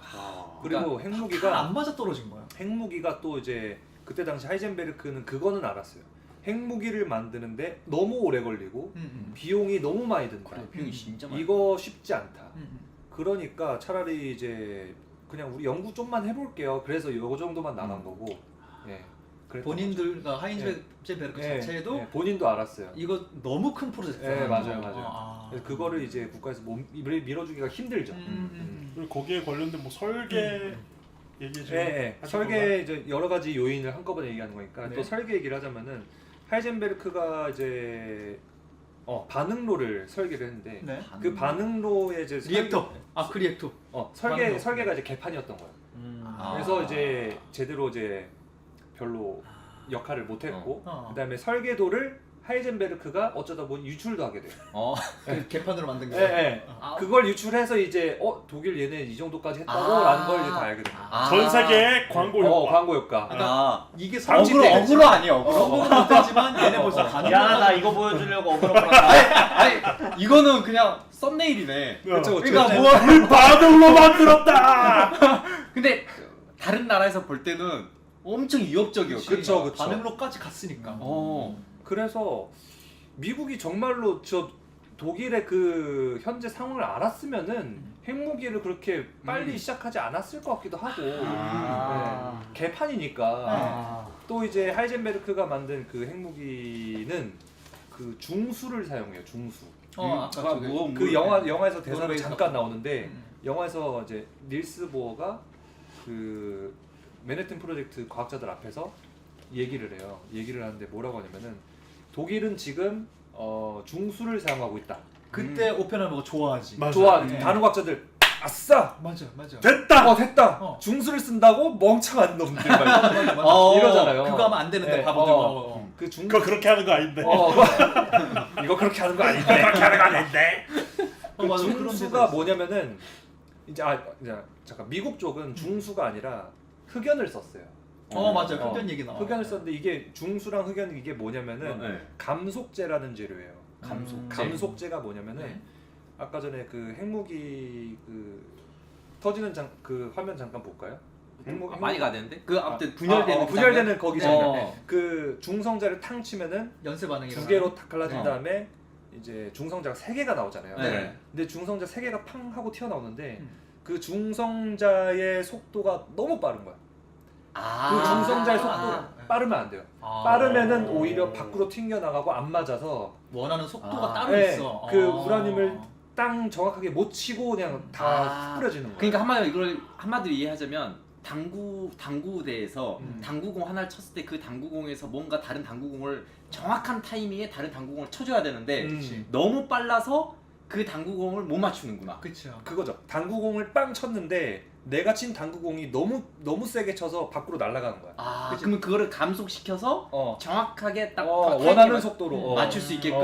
그리고 다 핵무기가 안 맞아 떨어진 거야. 핵무기가 또 이제 그때 당시 하이젠베르크는 그거는 알았어요. 핵무기를 만드는데 너무 오래 걸리고 비용이 너무 많이 든다. 그래 비용이 진짜 많아. 이거 쉽지 않다. 그러니까 차라리 이제 그냥 우리 연구 좀만 해볼게요. 그래서 요 정도만 나간 거고. 예. 그랬던 본인들과 하인즈베르크 거죠. 자체도 예, 본인도 알았어요. 이거 너무 큰 프로젝트야. 예, 맞아요. 그래서 그거를 이제 국가에서 밀어주기가 힘들죠. 그리고 거기에 관련된 뭐 설계 얘기 좀 예, 하실 설계 이제 여러 가지 요인을 한꺼번에 얘기하는 거니까 네. 또 설계 얘기를 하자면은 하이젠베르크가 이제 반응로를 설계를 했는데 네. 그 반응로의 이제 리액터. 그 리액터. 설계가 이제 개판이었던 거예요. 그래서 이제 제대로 이제 별로 역할을 못했고 그다음에 설계도를 하이젠베르크가 어쩌다 보니 유출도 하게 돼요. 그 개판으로 만든 거. 예. 그걸 유출해서 이제 독일 얘네 이 정도까지 했다고라는 걸 이제 다 알게 됩니다. 전 세계의 광고 효과. 광고 효과. 이게 어그로 아니야 어그로. 성공은 못했지만 얘네 벌써 가능. 야, 나 이거 보여주려고 어그로구나. 아니 이거는 그냥 썸네일이네. 그렇죠. 그러니까 뭐 반응로 만들었다. 근데 다른 나라에서 볼 때는 엄청 위협적이었어. 그쵸. 반응로까지 갔으니까. 그래서 미국이 정말로 독일의 그 현재 상황을 알았으면은 핵무기를 그렇게 빨리 시작하지 않았을 것 같기도 하고 네. 개판이니까 또 이제 하이젠베르크가 만든 그 핵무기는 그 중수를 사용해요. 중수. 아까 그 영화에서 대사로 노르웨이 잠깐 나오는데 영화에서 이제 닐스 보어가 그 맨해튼 프로젝트 과학자들 앞에서 얘기를 해요. 얘기를 하는데 뭐라고 하냐면은 독일은 지금 중수를 사용하고 있다. 그때 오펜하이머가 좋아하지. 맞아. 좋아. 네. 단호각자들 아싸. 맞아. 됐다. 됐다. 중수를 쓴다고 멍청한 놈들 말 맞아. 이러잖아요. 그거 하면 안 되는데 네. 바보들. 그 중. 그거 그렇게 하는 거 아닌데. 이거 그렇게 하는 거 아닌데. 그렇게 하는 거 아닌데. 그 맞아. 중수가 뭐냐면은 이제 잠깐 미국 쪽은 중수가 아니라 흑연을 썼어요. 맞아. 흑연 얘기 나와. 흑연을 썼는데 이게 중수랑 흑연 이게 뭐냐면은 네. 감속제라는 재료예요. 감속제. 감속제가 뭐냐면은 아까 전에 그 핵무기 그 터지는 그 화면 잠깐 볼까요? 많이 가는데? 그 아무튼 분열되는 그 분열되는 거기 장면. 어. 그 중성자를 탕 치면은 연쇄 반응이 두 개로 탁 갈라진 어. 다음에 이제 중성자가 3개가 나오잖아요. 네. 근데 중성자 3개가 팡 하고 튀어나오는데 그 중성자의 속도가 너무 빠른 거야. 그 중성자의 속도 빠르면 안 돼요. 빠르면은 오히려 밖으로 튕겨나가고 안 맞아서 원하는 속도가 아. 따로 네, 있어. 그 우라늄을 땅 정확하게 못 치고 그냥 다 뿌려지는 거예요. 그러니까 한마디로 이해하자면 당구대에서 음. 당구공 하나를 쳤을 때 그 당구공에서 뭔가 다른 당구공을 정확한 타이밍에 다른 당구공을 쳐줘야 되는데 너무 빨라서 그 당구공을 못 맞추는구나. 그렇죠. 그거죠. 당구공을 빵 쳤는데 내가 친 당구공이 너무 세게 쳐서 밖으로 날아가는 거야. 아, 그러면 그거를 감속시켜서 정확하게 딱 원하는 타이밍에 속도로 맞출 수 있게끔.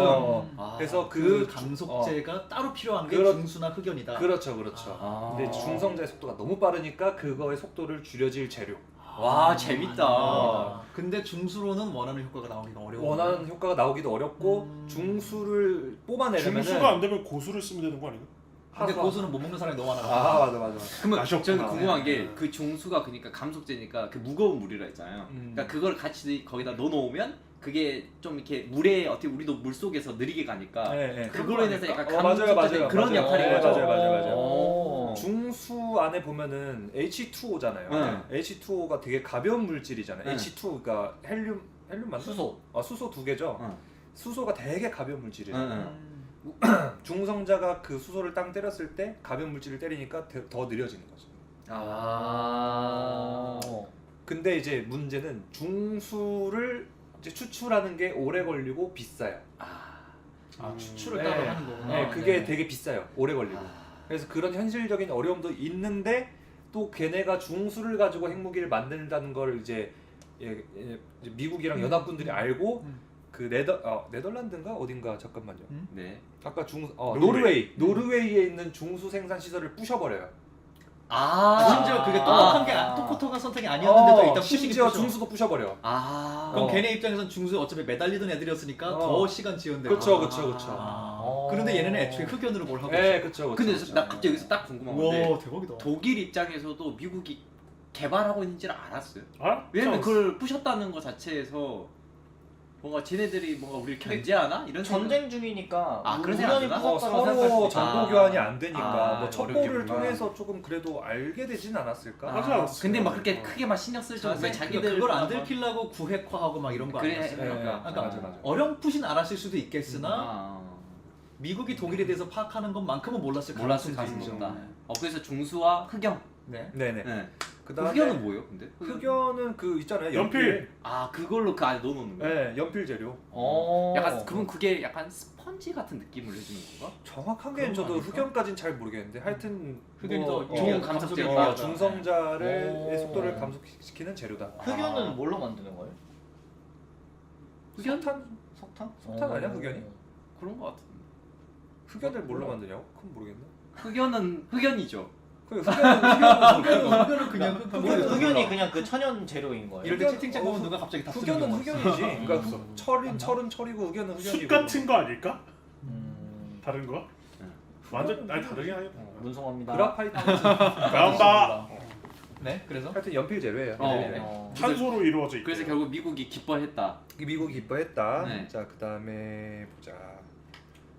아, 그래서 그 감속제가 따로 필요한 게 중수나 흑연이다. 그렇죠. 아. 근데 중성자의 속도가 너무 빠르니까 그거의 속도를 줄여질 재료. 와, 재밌다. 근데 중수로는 원하는 효과가 나오기가 어려워. 원하는 효과가 나오기도 어렵고 중수를 뽑아내려면 중수가 안 되면 고수를 쓰면 되는 거 아닌가? 근데 고수는 못 먹는 사람이 너무 많아. 맞아. 그러면 맛이 저는 없구나. 궁금한 게 그 중수가 그러니까 감속제니까 그 무거운 물이라 했잖아요. 그러니까 그걸 같이 거기다 넣어 놓으면 그게 좀 이렇게 물에 어떻게 우리도 물 속에서 느리게 가니까 네. 그걸로 인해서 약간 맞아요. 감속제 그런 맞아요. 역할인 네, 거죠. 맞아요. 중수 안에 보면은 H2O잖아요. H2O가 되게 가벼운 물질이잖아요. H2 그러니까 헬륨 맞나? 수소. 수소 2개죠. 수소가 되게 가벼운 물질이에요. 응. 중성자가 그 수소를 땅 때렸을 때 가벼운 물질을 때리니까 더 느려지는 거죠. 근데 이제 문제는 중수를 이제 추출하는 게 오래 걸리고 비싸요. 추출을 네. 따로 하는 거구나. 네, 그게 되게 비싸요. 오래 걸리고. 그래서 그런 현실적인 어려움도 있는데 또 걔네가 중수를 가지고 핵무기를 만든다는 걸 이제 미국이랑 연합군들이 알고 그 네덜란드인가 어딘가 잠깐만요. 네. 아까 노르웨이. 노르웨이에 있는 중수 생산 시설을 부셔버려요. 심지어 그게 똑똑한 선택이 아니었는데도 일단 심지어 부시기 중수도 부셔버려. 그럼 걔네 입장에선 중수에 어차피 매달리던 애들이었으니까 더 시간 지연되고. 그렇죠. 그런데 얘네는 애초에 흑연으로 뭘 하고 네, 있어. 그렇죠. 근데 나 갑자기 여기서 딱 궁금한 건데 우와 대박이다. 독일 입장에서도 미국이 개발하고 있는지를 알았어요. 알아? 왜냐면 그걸 부셨다는 것 자체에서 뭔가 쟤네들이 뭔가 우리를 견제하나? 이런 전쟁 중이니까 그런 생각 안 우연히 드나? 부쉈다고 생각할 서로 수도 있죠. 정보 교환이 안 되니까 뭐 첩보를 어렵겠구나. 통해서 조금 그래도 알게 되진 않았을까? 하지 않았어요. 근데 막 그렇게 크게 막 신경 쓸 정도면 자기들 그걸 안 들키려고 구획화하고 막 이런 거 그래, 아니었어요? 그러니까. 맞아. 어렴풋이 알았을 수도 있겠으나 미국이 독일에 대해서 파악하는 것만큼은 몰랐을 몰랐을 가능성이 가능성이 있죠. 있다. 그래서 중수와 흑연. 네. 네네. 네. 그다음에 흑연은 뭐예요, 근데? 흑연은 그 있잖아요. 연필. 그걸로 그 안에 넣어놓는 거예요. 네, 연필 재료. 약간 그러면 그게 약간 스펀지 같은 느낌을 해주는 건가? 정확하게는 저도 아닐까? 흑연까지는 잘 모르겠는데 하여튼 흑연이 더 좋은 감속제다. 중성자의 속도를 감속시키는 재료다. 흑연은 뭘로 만드는 거예요? 흑연? 석탄? 석탄 아니야, 흑연이? 그런 거 같은데. 흑연을 뭘로 만드냐고? 그건 모르겠네. 흑연은 흑연이죠. 흑연은 그냥 흑연이 그냥 그 천연 재료인 거예요. 이럴 때 채팅창 보면 누가 갑자기 답 쓰는 흑연은 거 흑연이지. 그러니까 철은 철이고 흑연은 흑연이고. 숯 같은 거 아닐까? 다른 거? 완전 다르게 하겠다. 문송합니다. 그라파이트. 나온다. 네, 그래서 하여튼 연필 재료예요. 탄소로 이루어져 있고. 그래서 결국 미국이 기뻐했다. 미국이 기뻐했다. 네. 자, 그다음에 보자.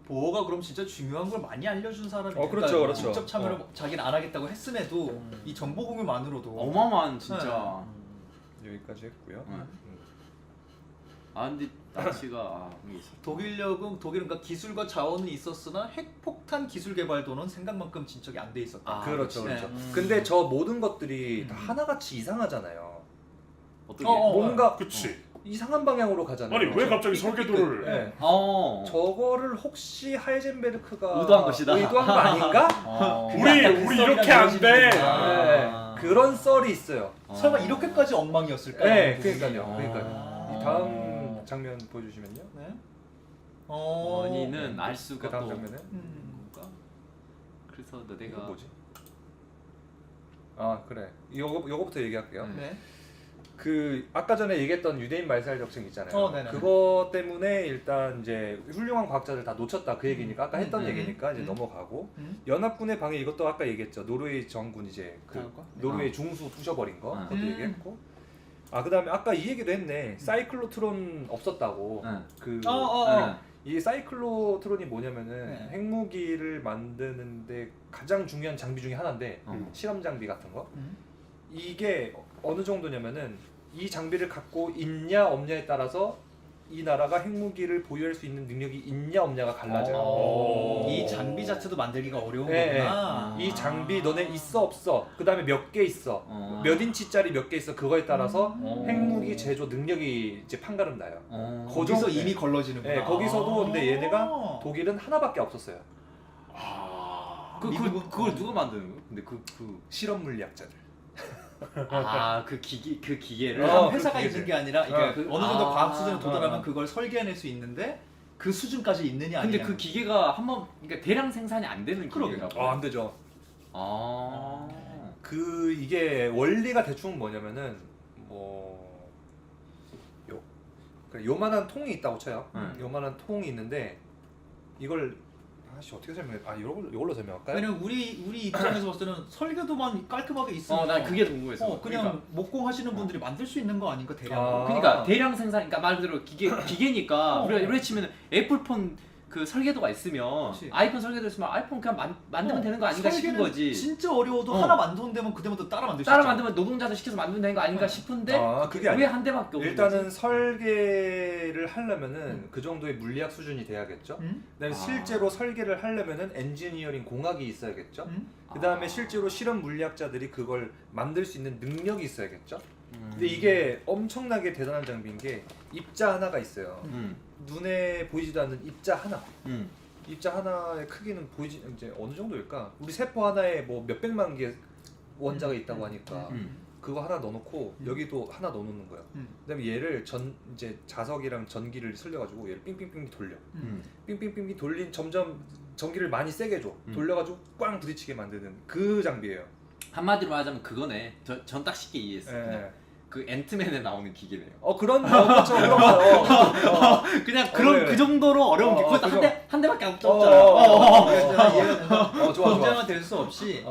보호가 그럼 진짜 중요한 걸 많이 알려준 사람이니까 그렇죠. 직접 참여를 자기는 안 하겠다고 했음에도 이 정보 공유만으로도 어마어마한 진짜. 여기까지 했고요. 근데 나치가 그게 있어. 독일은 그러니까 기술과 자원은 있었으나 핵폭탄 기술 개발도는 생각만큼 진척이 안 돼 있었다. 그렇죠. 네. 근데 저 모든 것들이 다 하나같이 이상하잖아요. 어떻게? 뭔가 그치. 이상한 방향으로 가잖아요. 아니 왜 갑자기 설계도를? 네. 저거를 혹시 하이젠베르크가 의도한 것이다. 의도한 거 아닌가? 우리 이렇게 안 돼. 네. 그런 썰이 있어요. 설마 이렇게까지 엉망이었을까? 네, 그러니까요. 이 다음 장면 보여주시면요. 네. 원인은 알 수가 그 다음 또 장면은 뭔가? 그래서 이거 내가 뭐지? 그래. 요거부터 얘기할게요. 네. 그 아까 전에 얘기했던 유대인 말살 적증 있잖아요. 네네. 그거 때문에 일단 이제 훌륭한 과학자들 다 놓쳤다 그 얘기니까 아까 했던 얘기니까 이제 넘어가고 연합군의 방해 이것도 아까 얘기했죠. 노르웨이 정군 이제 그 노르웨이 중수 부셔버린 거 그것도 얘기했고. 아 그다음에 아까 이 얘기도 했네. 사이클로트론 없었다고. 그 이 사이클로트론이 뭐냐면은 핵무기를 만드는데 가장 중요한 장비 중에 하나인데 실험 장비 같은 거. 이게 어느 정도냐면은 이 장비를 갖고 있냐 없냐에 따라서 이 나라가 핵무기를 보유할 수 있는 능력이 있냐 없냐가 갈라져요. 이 장비 자체도 만들기가 어려운 네, 거구나. 이 장비 너네 있어 없어. 그 다음에 몇 개 있어. 몇 인치짜리 몇 개 있어. 그거에 따라서 핵무기 제조 능력이 이제 판가름 나요. 거기서 이미 걸러지는구나. 네, 거기서도 근데 얘네가 독일은 하나밖에 없었어요. 그걸 누가 만드는 거예요? 근데 실험 물리학자들. 그 기계를 회사가 그 있는 게 아니라 그러니까 그- 어느 정도 과학 수준에 도달하면 그걸 설계해낼 수 있는데 그 수준까지 있느냐 근데 아니냐. 그 기계가 한번 그러니까 대량 생산이 안 되는 그러게요. 기계인가 봐요. 안 되죠. 아. 그 이게 원리가 대충 뭐냐면은 요만한 통이 있다고 쳐요. 요만한 통이 있는데 이걸 어떻게 설명해? 이걸로 설명할까요? 왜냐면 우리 입장에서 봤을 때는 설계도만 깔끔하게 있으면 난 그게 궁금했어. 그냥 그러니까. 목공하시는 분들이 만들 수 있는 거 아닌가 대략. 그러니까 대량 생산, 그러니까 말 그대로 기계니까 우리가 이렇게 치면 애플폰 그 설계도가 있으면 그치. 아이폰 설계도 있으면 아이폰 그냥 만들면 되는 거 아닌가 싶은 거지. 진짜 어려워도 하나 만드면 그때부터 따라 만들 수 따라 있잖아. 만들면 노동자들 시켜서 만들면 되는 거 아닌가 싶은데 그게 왜 아니야. 한 대밖에 없는 일단은 거지? 설계를 하려면은 그 정도의 물리학 수준이 돼야겠죠. 그다음에 실제로 설계를 하려면은 엔지니어링 공학이 있어야겠죠. 그다음에 실제로 실험 물리학자들이 그걸 만들 수 있는 능력이 있어야겠죠. 근데 이게 엄청나게 대단한 장비인 게 입자 하나가 있어요. 눈에 보이지도 않는 입자 하나. 입자 하나의 크기는 보이지 이제 어느 정도일까? 우리 세포 하나에 뭐 몇백만 개 원자가 있다고 하니까 그거 하나 넣어놓고 여기도 하나 넣어놓는 거야. 그다음에 얘를 이제 자석이랑 전기를 쓸려가지고 얘를 삥삥삥 돌려. 삥삥삥 돌린 점점 전기를 많이 세게 줘. 돌려가지고 꽝 부딪히게 만드는 그 장비예요. 한마디로 말하자면 그거네. 전 딱 쉽게 이해했어. 예. 그냥 그 앤트맨에 나오는 기계네요. 그렇죠 그런 거. 그냥 그래. 그 정도로 어려운 게 그것도 그죠. 한 대밖에 없잖아. 좋아 좋아. 경쟁은 될 수 없이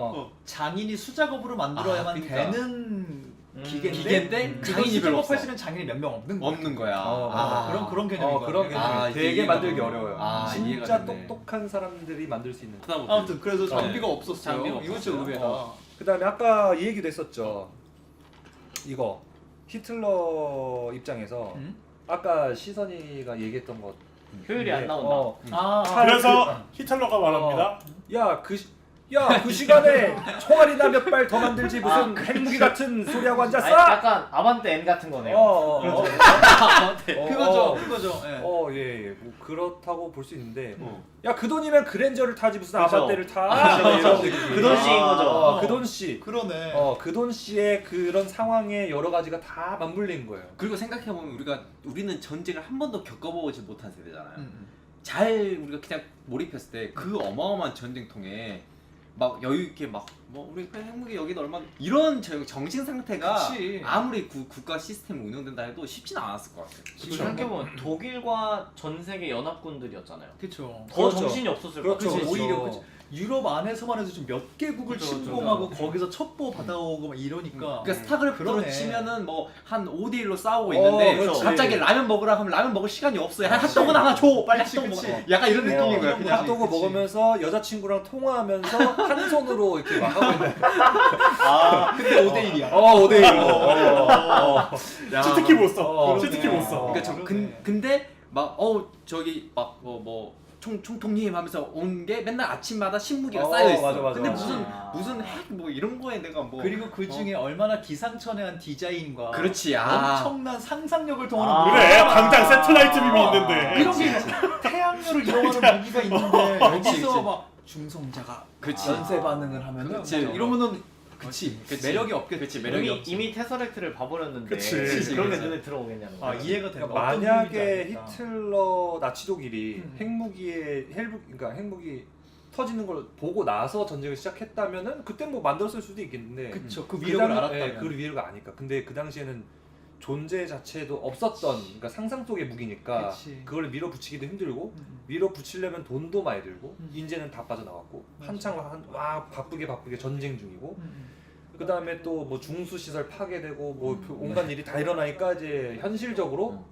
장인이 수작업으로 만들어야만 그러니까. 되는 기계인데 기계인데 장인이 장인이 별로 수작업할 없어. 수 있는 장인이 몇 명 없는 거야. 없는 거야. 그런 개념인 거야. 그런 개념이 이게 되게 이해가 만들기 되네. 어려워요. 이해가 진짜 되네. 똑똑한 사람들이 만들 수 있는. 아무튼 그래서 장비가 없었어요. 장비가 이거 진짜 없었어요. 의외다. 그다음에 아까 이 얘기도 했었죠. 이거 히틀러 입장에서 아까 시선이가 얘기했던 것. 효율이 안 나온다. 그래서 히틀러가 말합니다. 그 시간에 총알이나 몇 발 더 만들지 무슨 핵무기 같은 소리하고 앉았어? 약간 아반떼 N 같은 거네요. 그거죠. 예. 예. 뭐 그렇다고 볼 수 있는데, 야 그 돈이면 그랜저를 타지 무슨 그쵸. 아반떼를 타? 이런 느낌. 그 돈 씨인 거죠. 그 돈 씨. 그러네. 그 돈 씨의 그런 상황에 여러 가지가 다 맞물린 거예요. 그리고 생각해보면 우리는 전쟁을 한 번도 겪어보지 못한 세대잖아요. 잘 우리가 그냥 몰입했을 때 그 어마어마한 전쟁통에 막 여유 있게 우리 그냥 핵무기 여기는 얼마 이런 정신 상태가 그치. 아무리 국가 시스템이 운영된다 해도 쉽지는 않았을 것 같아요. 생각해보면 독일과 전 세계 연합군들이었잖아요. 그렇죠. 더 정신이 없었을 것 그렇죠. 같아요. 오히려 유럽 안에서만 해도 좀 몇 개국을 그쵸, 침공하고 거기서 첩보 받아오고 막 이러니까. 그러니까 스타크래프트로 그러네. 치면은 한 5대1로 싸우고 있는데 그렇지. 갑자기 라면 먹으라 하면 라면 먹을 시간이 없어요. 핫도그는 하나 줘. 빨리 그치, 핫도그 그치. 먹어. 약간 이런 느낌인 거야. 그냥. 핫도그 먹으면서 여자친구랑 통화하면서 한 손으로 이렇게 막 하고 있는. 근데 5대1이야. 5대1로. 치트키 못 써. 그러네. 치트키 못 써. 그러니까 근데 저기 총통님 하면서 온 게 맨날 아침마다 신무기가 쌓여 있어. 맞아. 근데 무슨 핵 뭐 이런 거에 내가 뭐 그리고 그 중에 얼마나 기상천외한 디자인과 그렇지. 엄청난 상상력을 통하는 그래 당장 세틀라이트 빔이 있는데. 이런 게 태양열을 이용하는 무기가 있는데 그치. 여기서 막 중성자가 그치. 연쇄 반응을 하면 그치. 이러면은 그치. 매력이 없겠지. 그치, 매력이 이미, 없지. 이미 테서렉트를 봐버렸는데 그치. 그런 게 그치. 눈에 들어오겠냐는 거야. 이해가 된다. 그러니까 어떤 만약에 의미인지 알겠다. 히틀러 나치 독일이 그러니까 핵무기 터지는 걸 보고 나서 전쟁을 시작했다면은 그때 뭐 만들었을 수도 있겠는데 그쵸. 그 위력을 알았다면. 그 위력을 아니까. 근데 그 당시에는 존재 자체도 없었던 그러니까 상상 속의 무기니까 그치. 그걸 밀어붙이기도 힘들고 밀어붙이려면 돈도 많이 들고 인재는 다 빠져나왔고 한창 와 바쁘게 전쟁 중이고 그 다음에 또 뭐 중수 시설 파괴되고 뭐 온갖 일이 다 일어나니까 이제 현실적으로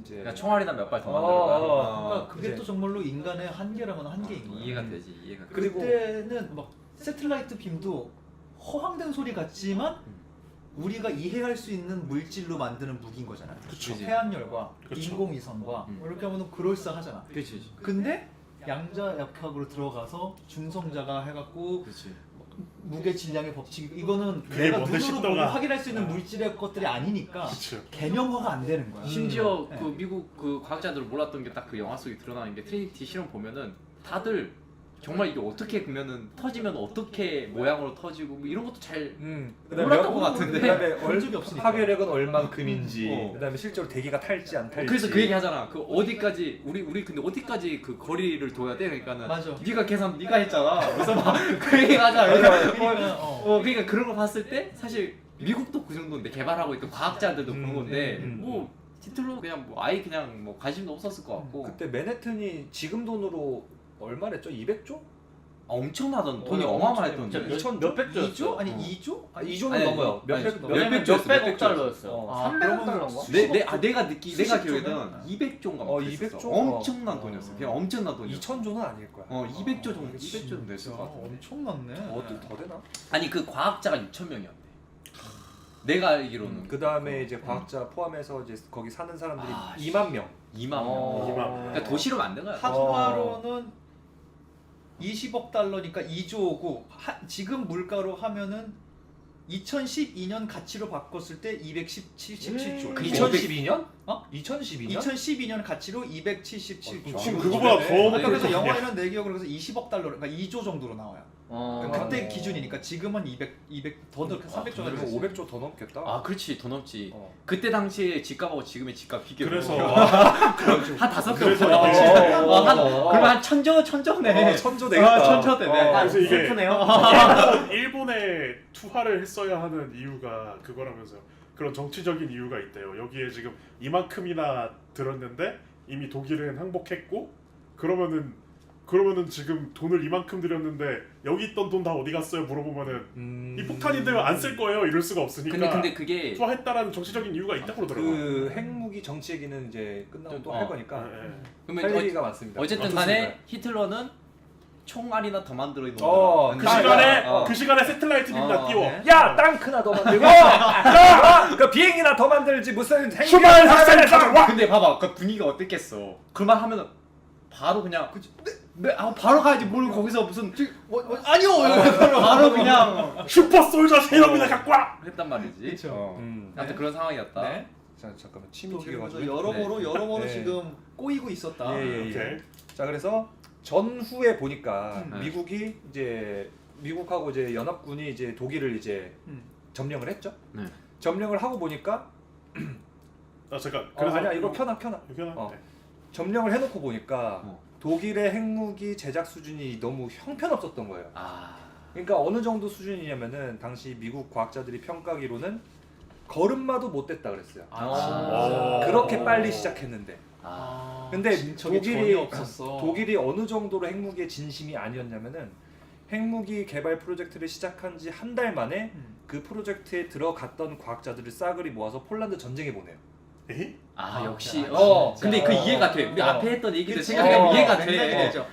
이제 그러니까 총알이나 몇 발 더 만들어. 그러니까 그게 이제- 또 정말로 인간의 한계라면 한계인 거야. 이해가 되지. 이해가. 돼. 그리고- 그때는 막 세틀라이트 빔도 허황된 소리 같지만 우리가 이해할 수 있는 물질로 만드는 무기인 거잖아요. 그쵸. 해안열과 그쵸. 인공위성과 음. 이렇게 하면 그럴싸하잖아. 그렇지. 근데 양자역학으로 들어가서 중성자가 해갖고 그렇지. 무게 질량의 법칙 이거는 그게 내가 뭔데 눈으로 보고 싶더라. 확인할 수 있는 물질의 것들이 아니니까 그쵸. 개념화가 안 되는 거야. 심지어 네. 그 미국 그 과학자들 몰랐던 게 딱 그 영화 속에 드러나는 게 트리니티 실험 보면은 다들 정말 이게 어떻게 그러면은 터지면 어떻게 모양으로 터지고 뭐 이런 것도 잘 몰랐던 것 같은데. 그다음에 본 적이 없으니까. 파괴력은 얼만큼인지 어. 그다음에 실제로 대기가 탈지 안 탈지 그래서 그 얘기 하잖아. 그 어디까지 우리 근데 어디까지 그 거리를 둬야 돼? 그러니까는 맞아. 네가 계산 네가 했잖아. 그래서 막 그 얘기 하잖아. 그러니까, 그러니까 그런 거 봤을 때 사실 미국도 그 정도인데 개발하고 있던 과학자들도 그런 건데 뭐 히틀러 그냥 뭐 아예 그냥 뭐 관심도 없었을 것 같고 그때 맨해튼이 지금 돈으로 얼마랬죠? 200조? 엄청나던 돈이 어, 어마어마했던 진짜 돈이. 몇- 몇백 조였어요. 2조? 아니 2조? 아, 2조는 아니, 넘어요. 아니, 몇백 몇백 조. 몇백억 달러였어요. 어. 300억 달러인가? 내가 수십 기억에는 조면? 200조인가 어, 200조? 200조? 엄청난 어. 돈이었어. 그냥 엄청난 돈이었어. 2,000조는 아닐 거야. 200조 정도, 200조 정도 됐을 것 같은데. 엄청났네. 더 되나? 아니 그 과학자가 6,000명이었대. 내가 알기로는 그 다음에 이제 과학자 포함해서 이제 거기 사는 사람들이 아, 2만 명. 2만 명. 이만. 그러니까 도시로 만든 거야. 한화로는 20억 달러니까 2조고 지금 물가로 하면은 2012년 가치로 바꿨을 때 277조. 그 2012년? 어? 2012년? 2012년 가치로 277조. 지금 그거보다 더 아까 그래서 먹고 영화에는 내 기억으로 그래서 20억 달러, 그러니까 2조 정도로 나와요. 그러니까 그때 어. 기준이니까 지금은 200 더 넣고 300조 그리고 정도. 500조 더 넘겠다. 아 그렇지 더 넘지. 어. 그때 당시에 집값하고 지금의 집값 비교. 그래서 한 5배 그래서 올랐다. 어, 한 어. 그러면 한 천조네. 천조 되겠다. 천조 되네. 그래서 이게 슬프네요. 일본에 투하를 했어야 하는 이유가 그거라면서요. 그런 정치적인 이유가 있대요. 여기에 지금 이만큼이나 들었는데 이미 독일은 항복했고 그러면은 지금 돈을 이만큼 들였는데 여기 있던 돈 다 어디 갔어요? 물어보면은 이 폭탄인데 안 쓸 거예요. 이럴 수가 없으니까 근데 그게 투하했다라는 정치적인 이유가 있다고 그러더라고요. 그 핵무기 정치 얘기는 이제 끝나고 또 할 거니까 예, 예. 그러면 할 얘기가 많습니다. 어쨌든 간에 히틀러는 총알이나 더 만들어 있는 어, 그 딱, 시간에 어. 그 시간에 세틀라이트 빔나 띄워. 네. 야 땅크나 더 만들고 그 비행기나 더 만들지 무슨 슈발 학생을 와. 근데 봐봐 그 분위기가 어땠겠어. 그만 하면은 바로 그냥 바로 가야지 뭘 거기서 무슨 아니요. 바로 그냥 슈퍼 솔저 세 명이나 갖고 와. 했단 말이지. 그쵸. 아무튼 그런 상황이었다. 네. 자 잠깐만 침이 또 그리고 튀겨가지고 여러모로 네. 지금 꼬이고 있었다. 예. 오케이. 자 그래서 전후에 보니까 네. 미국이 이제 미국하고 이제 연합군이 이제 독일을 이제 점령을 했죠. 네. 점령을 하고 보니까 아 잠깐. 아니야 이거 켜놔. 이거는 어. 점령을 해놓고 보니까 어. 독일의 핵무기 제작 수준이 너무 형편없었던 거예요. 아. 그러니까 어느 정도 수준이냐면은 당시 미국 과학자들이 평가하기로는 걸음마도 못 댔다 그랬어요. 아. 그렇게 빨리 시작했는데. 근데 진척이 전혀 없었어. 독일이 어느 정도로 핵무기에 진심이 아니었냐면은 핵무기 개발 프로젝트를 시작한 지 한 달 만에 그 프로젝트에 들어갔던 과학자들을 싸그리 모아서 폴란드 전쟁에 보내요. 에? 역시. 어. 근데 그 이해가 돼. 우리 어. 앞에 했던 얘기들 그치. 생각하면 이해가 생각이 돼. 되죠.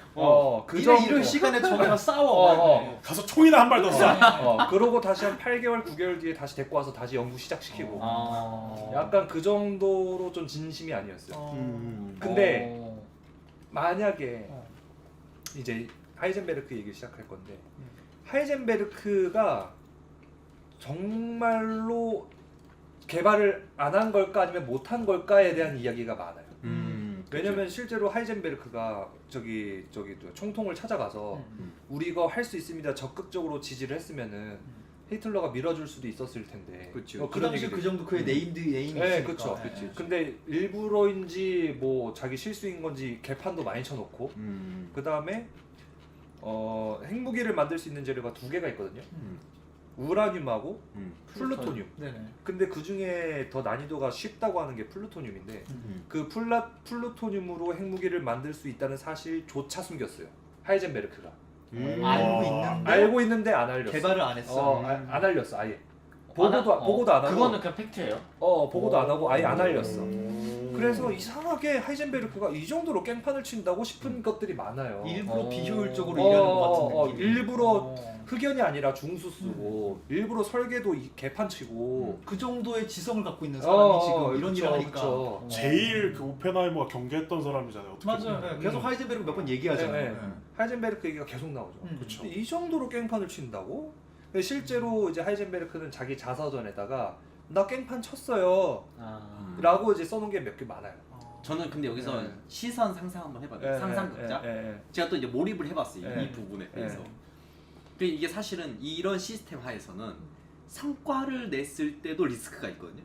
그 이럴 시간에 저기랑 싸워. 가서 총이나 한 발 더 쏴. 그러고 다시 한 8개월, 9개월 뒤에 다시 데리고 와서 다시 연구 시작시키고 약간 그 정도로 좀 진심이 아니었어요. 근데 만약에 이제 하이젠베르크 얘기를 시작할 건데 하이젠베르크가 정말로 개발을 안 한 걸까 아니면 못 한 걸까에 대한 이야기가 많아요. 왜냐면 실제로 하이젠베르크가 저기 총통을 찾아가서 우리 이거 할 수 있습니다 적극적으로 지지를 했으면은 히틀러가 밀어줄 수도 있었을 텐데. 그쵸. 그 당시 그 정도 그의 네임이 네, 있으니까. 그렇죠. 근데 일부러인지 뭐 자기 실수인 건지 개판도 많이 쳐놓고 그 다음에 핵무기를 만들 수 있는 재료가 두 개가 있거든요. 우라늄하고 플루토늄. 네네. 근데 그 중에 더 난이도가 쉽다고 하는 게 플루토늄인데 그 플루토늄으로 핵무기를 만들 수 있다는 사실조차 숨겼어요. 하이젠베르크가. 알고 있는데 알고 있는데 안 알렸어. 개발을 안 했어. 안 알렸어 아예. 보고도 안 하고. 그거는 그냥 팩트예요. 보고도 안 하고 아예 안 알렸어. 오. 그래서 이상하게 하이젠베르크가 이 정도로 깽판을 친다고 싶은 것들이 많아요. 일부러 비효율적으로 일하는 것 같은 느낌. 일부러 흑연이 아니라 중수 쓰고 일부러 설계도 개판 치고 그 정도의 지성을 갖고 있는 사람이 지금 이런 일을 하니까. 그쵸. 제일 그 오펜하이머가 경계했던 사람이잖아요. 어떻게 맞아요. 보면. 계속 하이젠베르크 몇 번 얘기하잖아요. 네. 하이젠베르크 얘기가 계속 나오죠. 그쵸. 근데 이 정도로 깽판을 친다고? 근데 실제로 이제 하이젠베르크는 자기 자서전에다가 나 깽판 쳤어요 라고 이제 써놓은 게 몇 개 많아요. 저는 근데 여기서 네. 시선 상상 한번 해봐요. 네, 상상극자. 네. 제가 또 이제 몰입을 해봤어요. 네. 이 부분에 대해서. 네. 근데 이게 사실은 이런 시스템 하에서는 성과를 냈을 때도 리스크가 있거든요.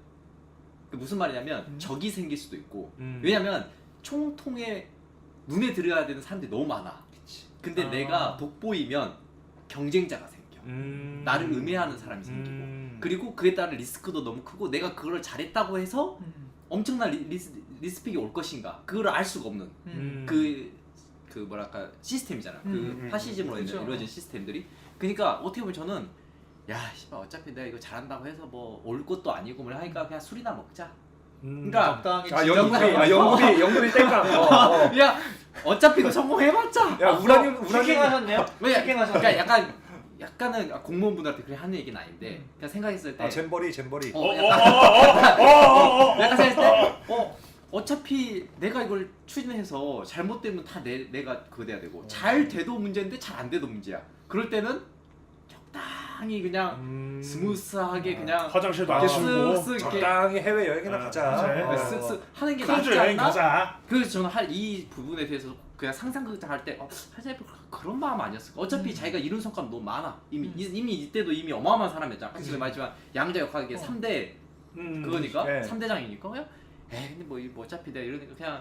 그 무슨 말이냐면 적이 생길 수도 있고. 왜냐면 총통에 눈에 들어야 되는 사람들이 너무 많아. 근데 내가 돋보이면 경쟁자가 생겨. 나를 음해하는 사람이 생기고. 그리고 그에 따른 리스크도 너무 크고 내가 그걸 잘했다고 해서 엄청난 리스펙이 올 것인가 그거를 알 수가 없는 그 뭐랄까 시스템이잖아. 그 파시즘으로 그렇죠. 이루어진 시스템들이. 그러니까 어떻게 보면 저는 야 씨발 어차피 내가 이거 잘한다고 해서 뭐 올 것도 아니고 뭐 하니까 그냥 술이나 먹자. 그러니까 적당히 영국이 땡깡. 야 어차피 이거 성공해봤자. 야 우라늄 해킹하셨네요? 왜? 해킹하셨네요? 그러니까 약간은 공무원분들한테 그렇게 하는 얘기는 아닌데 그냥 생각했을 때 잼버리. 약간 생각했을 때 어차피 내가 이걸 추진해서 잘못되면 다 내가 그거 돼야 되고 잘 돼도 문제인데 잘 안 돼도 문제야. 그럴 때는 적당히 그냥 스무스하게 그냥 화장실도 안 치우고 쓱쓱 이렇게 적당히 해외 여행이나 가자. 그래. 쓱쓱 하는 게 크루즈 낫지 여행 않나? 가자. 그래서 저는 이 부분에 대해서 그냥 상상극장 할 때 사실 그런 마음 아니었을까? 어차피 자기가 이룬 성과는 너무 많아. 이미 이때도 이미 어마어마한 사람이었잖아. 아까 지금 말했지만 양자 역학이 3대 그거니까 네. 3대장이니까 그냥 근데 뭐 어차피 내가 이러니까 그냥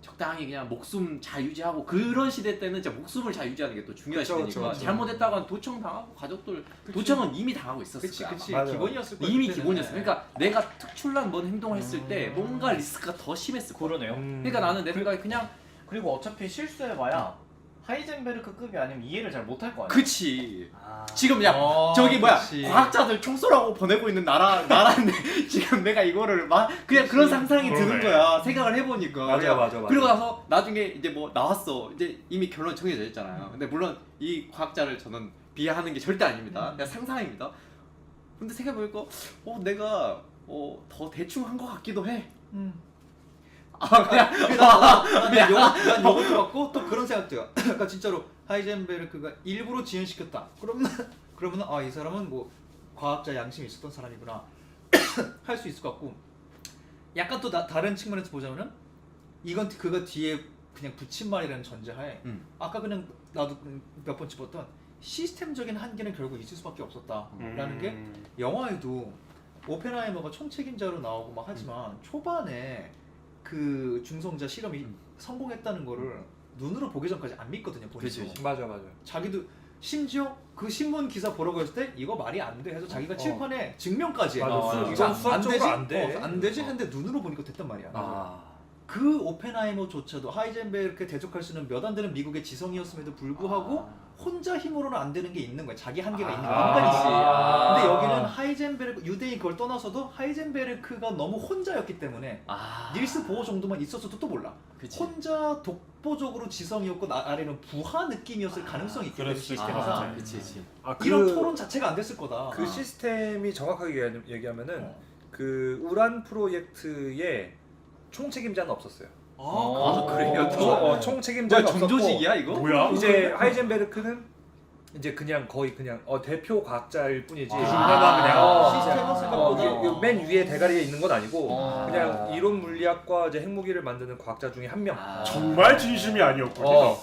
적당히 그냥 목숨 잘 유지하고 그런 시대 때는 진짜 목숨을 잘 유지하는 게 또 중요한 그쵸, 시대니까 그쵸. 잘못했다가 도청 당하고 가족들 도청은 이미 당하고 있었을 그치 거야. 그치 맞아요. 기본이었을 거야. 이미 그때는. 기본이었어. 그러니까 내가 특출난 뭔 행동을 했을 때 뭔가 리스크가 더 심했을 거야. 그러네요. 그러니까 나는 내 생각에 그냥 그리고 어차피 실수해봐야 하이젠베르크급이 아니면 이해를 잘 못할 거 아니야. 그치. 아. 지금 야 저기 그치. 과학자들 총쏘라고 보내고 있는 나라인데 지금 내가 이거를 막 그냥 그런 상상이 드는 그러네. 거야. 생각을 해보니까. 맞아. 그리고 나서 나중에 이제 뭐 나왔어. 이제 이미 결론 정해져 있잖아요. 근데 물론 이 과학자를 저는 비하하는 게 절대 아닙니다. 그냥 상상입니다. 근데 생각해보니까 내가 더 대충 한 것 같기도 해. 난 요거 들었고 또 그런 생각도요. 그러니까 진짜로 하이젠베르크가 일부러 지연시켰다. 그러면 이 사람은 뭐 과학자 양심이 있었던 사람이구나 할 수 있을 것 같고 약간 또 다른 측면에서 보자면은 이건 그가 뒤에 그냥 붙임말이라는 전제하에 아까 그냥 나도 몇 번 짚었던 시스템적인 한계는 결국 있을 수밖에 없었다라는 게 영화에도 오펜하이머가 총책임자로 나오고 막 하지만 초반에 그 중성자 실험이 성공했다는 거를 눈으로 보기 전까지 안 믿거든요. 본인도. 그치. 맞아. 자기도 심지어 그 신문 기사 보라고 했을 때 이거 말이 안 돼 해서 자기가 칠판에 증명까지 해. 맞아. 이거 이건 수학적으로 안 돼. 안 되지 했는데 눈으로 보니까 됐단 말이야. 아. 그 오펜하이머조차도 하이젠베르크에 대적할 수 있는 몇 안 되는 미국의 지성이었음에도 불구하고 혼자 힘으로는 안 되는 게 있는 거야. 자기 한계가 있는 거야. 인간이지. 근데 여기는 하이젠베르크 유대인 그걸 떠나서도 하이젠베르크가 너무 혼자였기 때문에 닐스 보호 정도만 있었어도 또 몰라. 그치. 혼자 독보적으로 지성이었고 아래는 부하 느낌이었을 가능성이 있기 때문에 그럴 수 시스템에서 그치. 이런 토론 자체가 안 됐을 거다. 그 시스템이 정확하게 얘기하면은 어. 그 우란 프로젝트에 총책임자는 없었어요. 그래요? 또? 총책임자는 없었고 정조직이야 이거? 뭐야? 이제 하이젠베르크는 이제 그냥 거의 그냥 대표 과학자일 뿐이지. 시스템은 생각보다 맨 위에 대가리에 있는 건 아니고 그냥 이론 물리학과 이제 핵무기를 만드는 과학자 중에 한 명. 정말 진심이 아니었군요.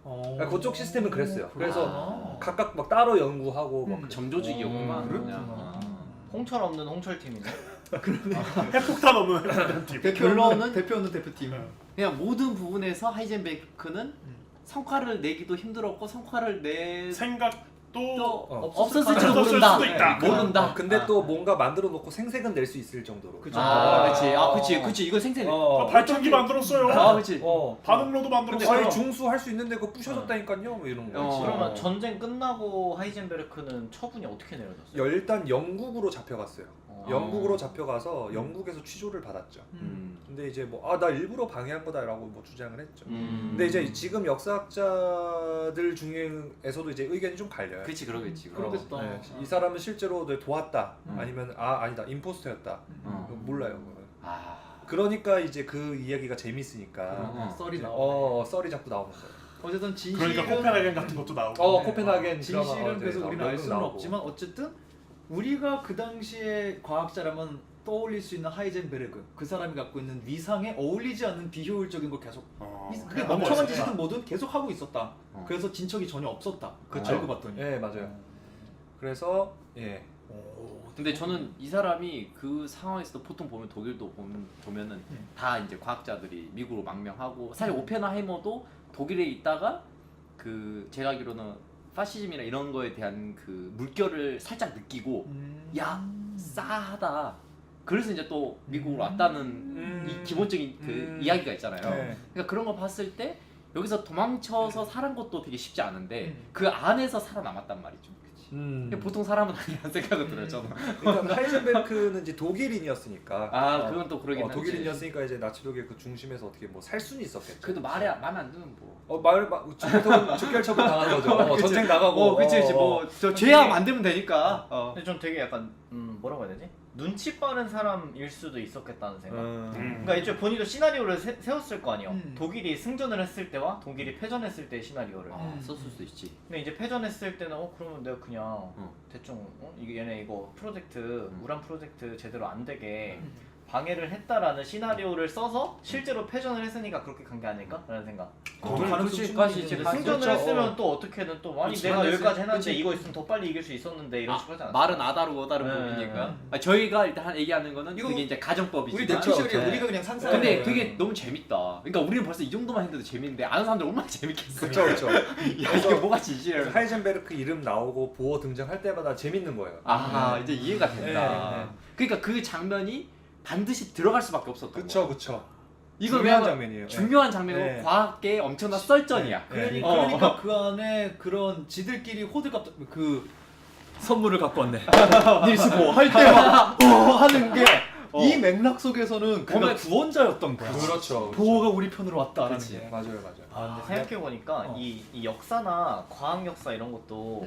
그러니까 그쪽 시스템은 그랬어요. 그래서 아. 각각 막 따로 연구하고 막 점조직이었구만. 그렇구나. 홍철 없는 홍철팀이네. 핵폭탄 없는 팀. 결론은 대표 없는 대표팀. 그냥 모든 부분에서 하이젠베르크는 성과를 내기도 힘들었고 성과를 내 생각 또 없었을지도 없을 모른다. 수도 있다. 모른다. 근데 또 뭔가 만들어 놓고 생색은 낼 수 있을 정도로. 그죠. 그치. 이거 생생. 발전기 만들었어요. 그치. 반응로도 만들었어요. 아니 중수 할 수 있는데 그거 부셔졌다니까요. 뭐 이런 거. 그러면 전쟁 끝나고 하이젠베르크는 처분이 어떻게 내려졌어요? 일단 영국으로 잡혀갔어요. 어. 영국으로 잡혀가서 영국에서 취조를 받았죠. 근데 이제 뭐 나 일부러 방해한 거다라고 뭐 주장을 했죠. 음. 근데 이제 지금 역사학자들 중에서도 이제 의견이 좀 갈려요. 그치 그러겠지. 그러겠다. 네, 이 사람은 실제로 도왔다. 음. 아니면 아니다 임포스터였다. 몰라요. 그거는. 아. 그러니까 이제 그 이야기가 재밌으니까 썰이 나오네. 썰이 자꾸 나오는 거예요. 어쨌든 진실은 그러니까 코펜하겐 같은 것도 나오고. 코펜하겐 드라마 진실은 그래서 이제 우리는 알 수는 나오고. 없지만 어쨌든 우리가 그 당시에 과학자라면 떠올릴 수 있는 하이젠베르그 그 사람이 갖고 있는 위상에 어울리지 않는 비효율적인 걸 계속 그게 너무 멍청한 멋있다. 짓이든 뭐든 계속 하고 있었다. 그래서 진척이 전혀 없었다. 그쵸. 알고 봤더니. 네 맞아요. 그래서 예. 근데 저는 이 사람이 그 상황에서도 보통 보면 독일도 보면은 다 이제 과학자들이 미국으로 망명하고 사실 오펜하이머도 독일에 있다가 그 제가 알기로는 파시즘이나 이런 거에 대한 그 물결을 살짝 느끼고 야 싸하다. 그래서 이제 또 미국으로 왔다는 이 기본적인 그 이야기가 있잖아요. 네. 그러니까 그런 거 봤을 때 여기서 도망쳐서 사는 것도 되게 쉽지 않은데 그 안에서 살아남았단 말이죠. 보통 사람은 아니라는 생각은 들어요. 저는. 그러니까 하이젠베르크는 이제 독일인이었으니까. 아 그건 또 그러긴 하지. 독일인이었으니까 이제 나치 독일 그 중심에서 어떻게 뭐 살 수는 있었겠죠. 그래도 마음에 안 드는 뭐. 즉결 처분 당하는 거죠. 전쟁 나가고. 그치 뭐저 죄악 만들면 되니까. 근데 좀 되게 약간 뭐라고 해야 되지? 눈치 빠른 사람일 수도 있었겠다는 생각. 그러니까 애초에 본인도 시나리오를 세웠을 거 아니에요. 독일이 승전을 했을 때와 독일이 패전했을 때의 시나리오를. 썼을 수도 있지. 근데 이제 패전했을 때는 그러면 내가 그냥 대충 이게 얘네 이거 프로젝트 우란 프로젝트 제대로 안 되게 방해를 했다라는 시나리오를 써서 실제로 패전을 했으니까 그렇게 간 게 아닐까라는 생각. 그렇지. 근데 승전을 했으면 또 어떻게든 또 아니 그치, 내가 맞아. 여기까지 해놨는데 그치. 이거 있으면 더 빨리 이길 수 있었는데 이런 식으로 하지 않았어? 말은 아다르고 어다른 네. 법이니까. 저희가 일단 얘기하는 거는 이거 그게 이제 가정법이지만. 우리 넥처리에 네. 우리가 그냥 상상. 근데 그게 너무 재밌다. 그러니까 우리는 벌써 이 정도만 했는데도 재밌는데 아는 사람들 얼마나 재밌겠어. 그렇죠. 야 이게 뭐가 진실이야. 하이젠베르크 이름 나오고 보어 등장할 때마다 재밌는 거예요. 이제 이해가 된다. 그러니까 그 장면이 반드시 들어갈 수밖에 없었던 거야. 그쵸. 이거 중요한 왜냐면 장면이에요. 중요한 장면이고 네. 과학계의 엄청난 썰전이야. 네. 그러니까 그 안에 그런 지들끼리 호들갑 그 선물을 갖고 왔네. 닐스 보호 할 때막 하는 게 이 맥락 속에서는 그가 구원자였던 거야. 그렇죠. 보호가 우리 편으로 왔다라는 그치. 게. 맞아요. 근데 생각해보니까 이 역사나 과학 역사 이런 것도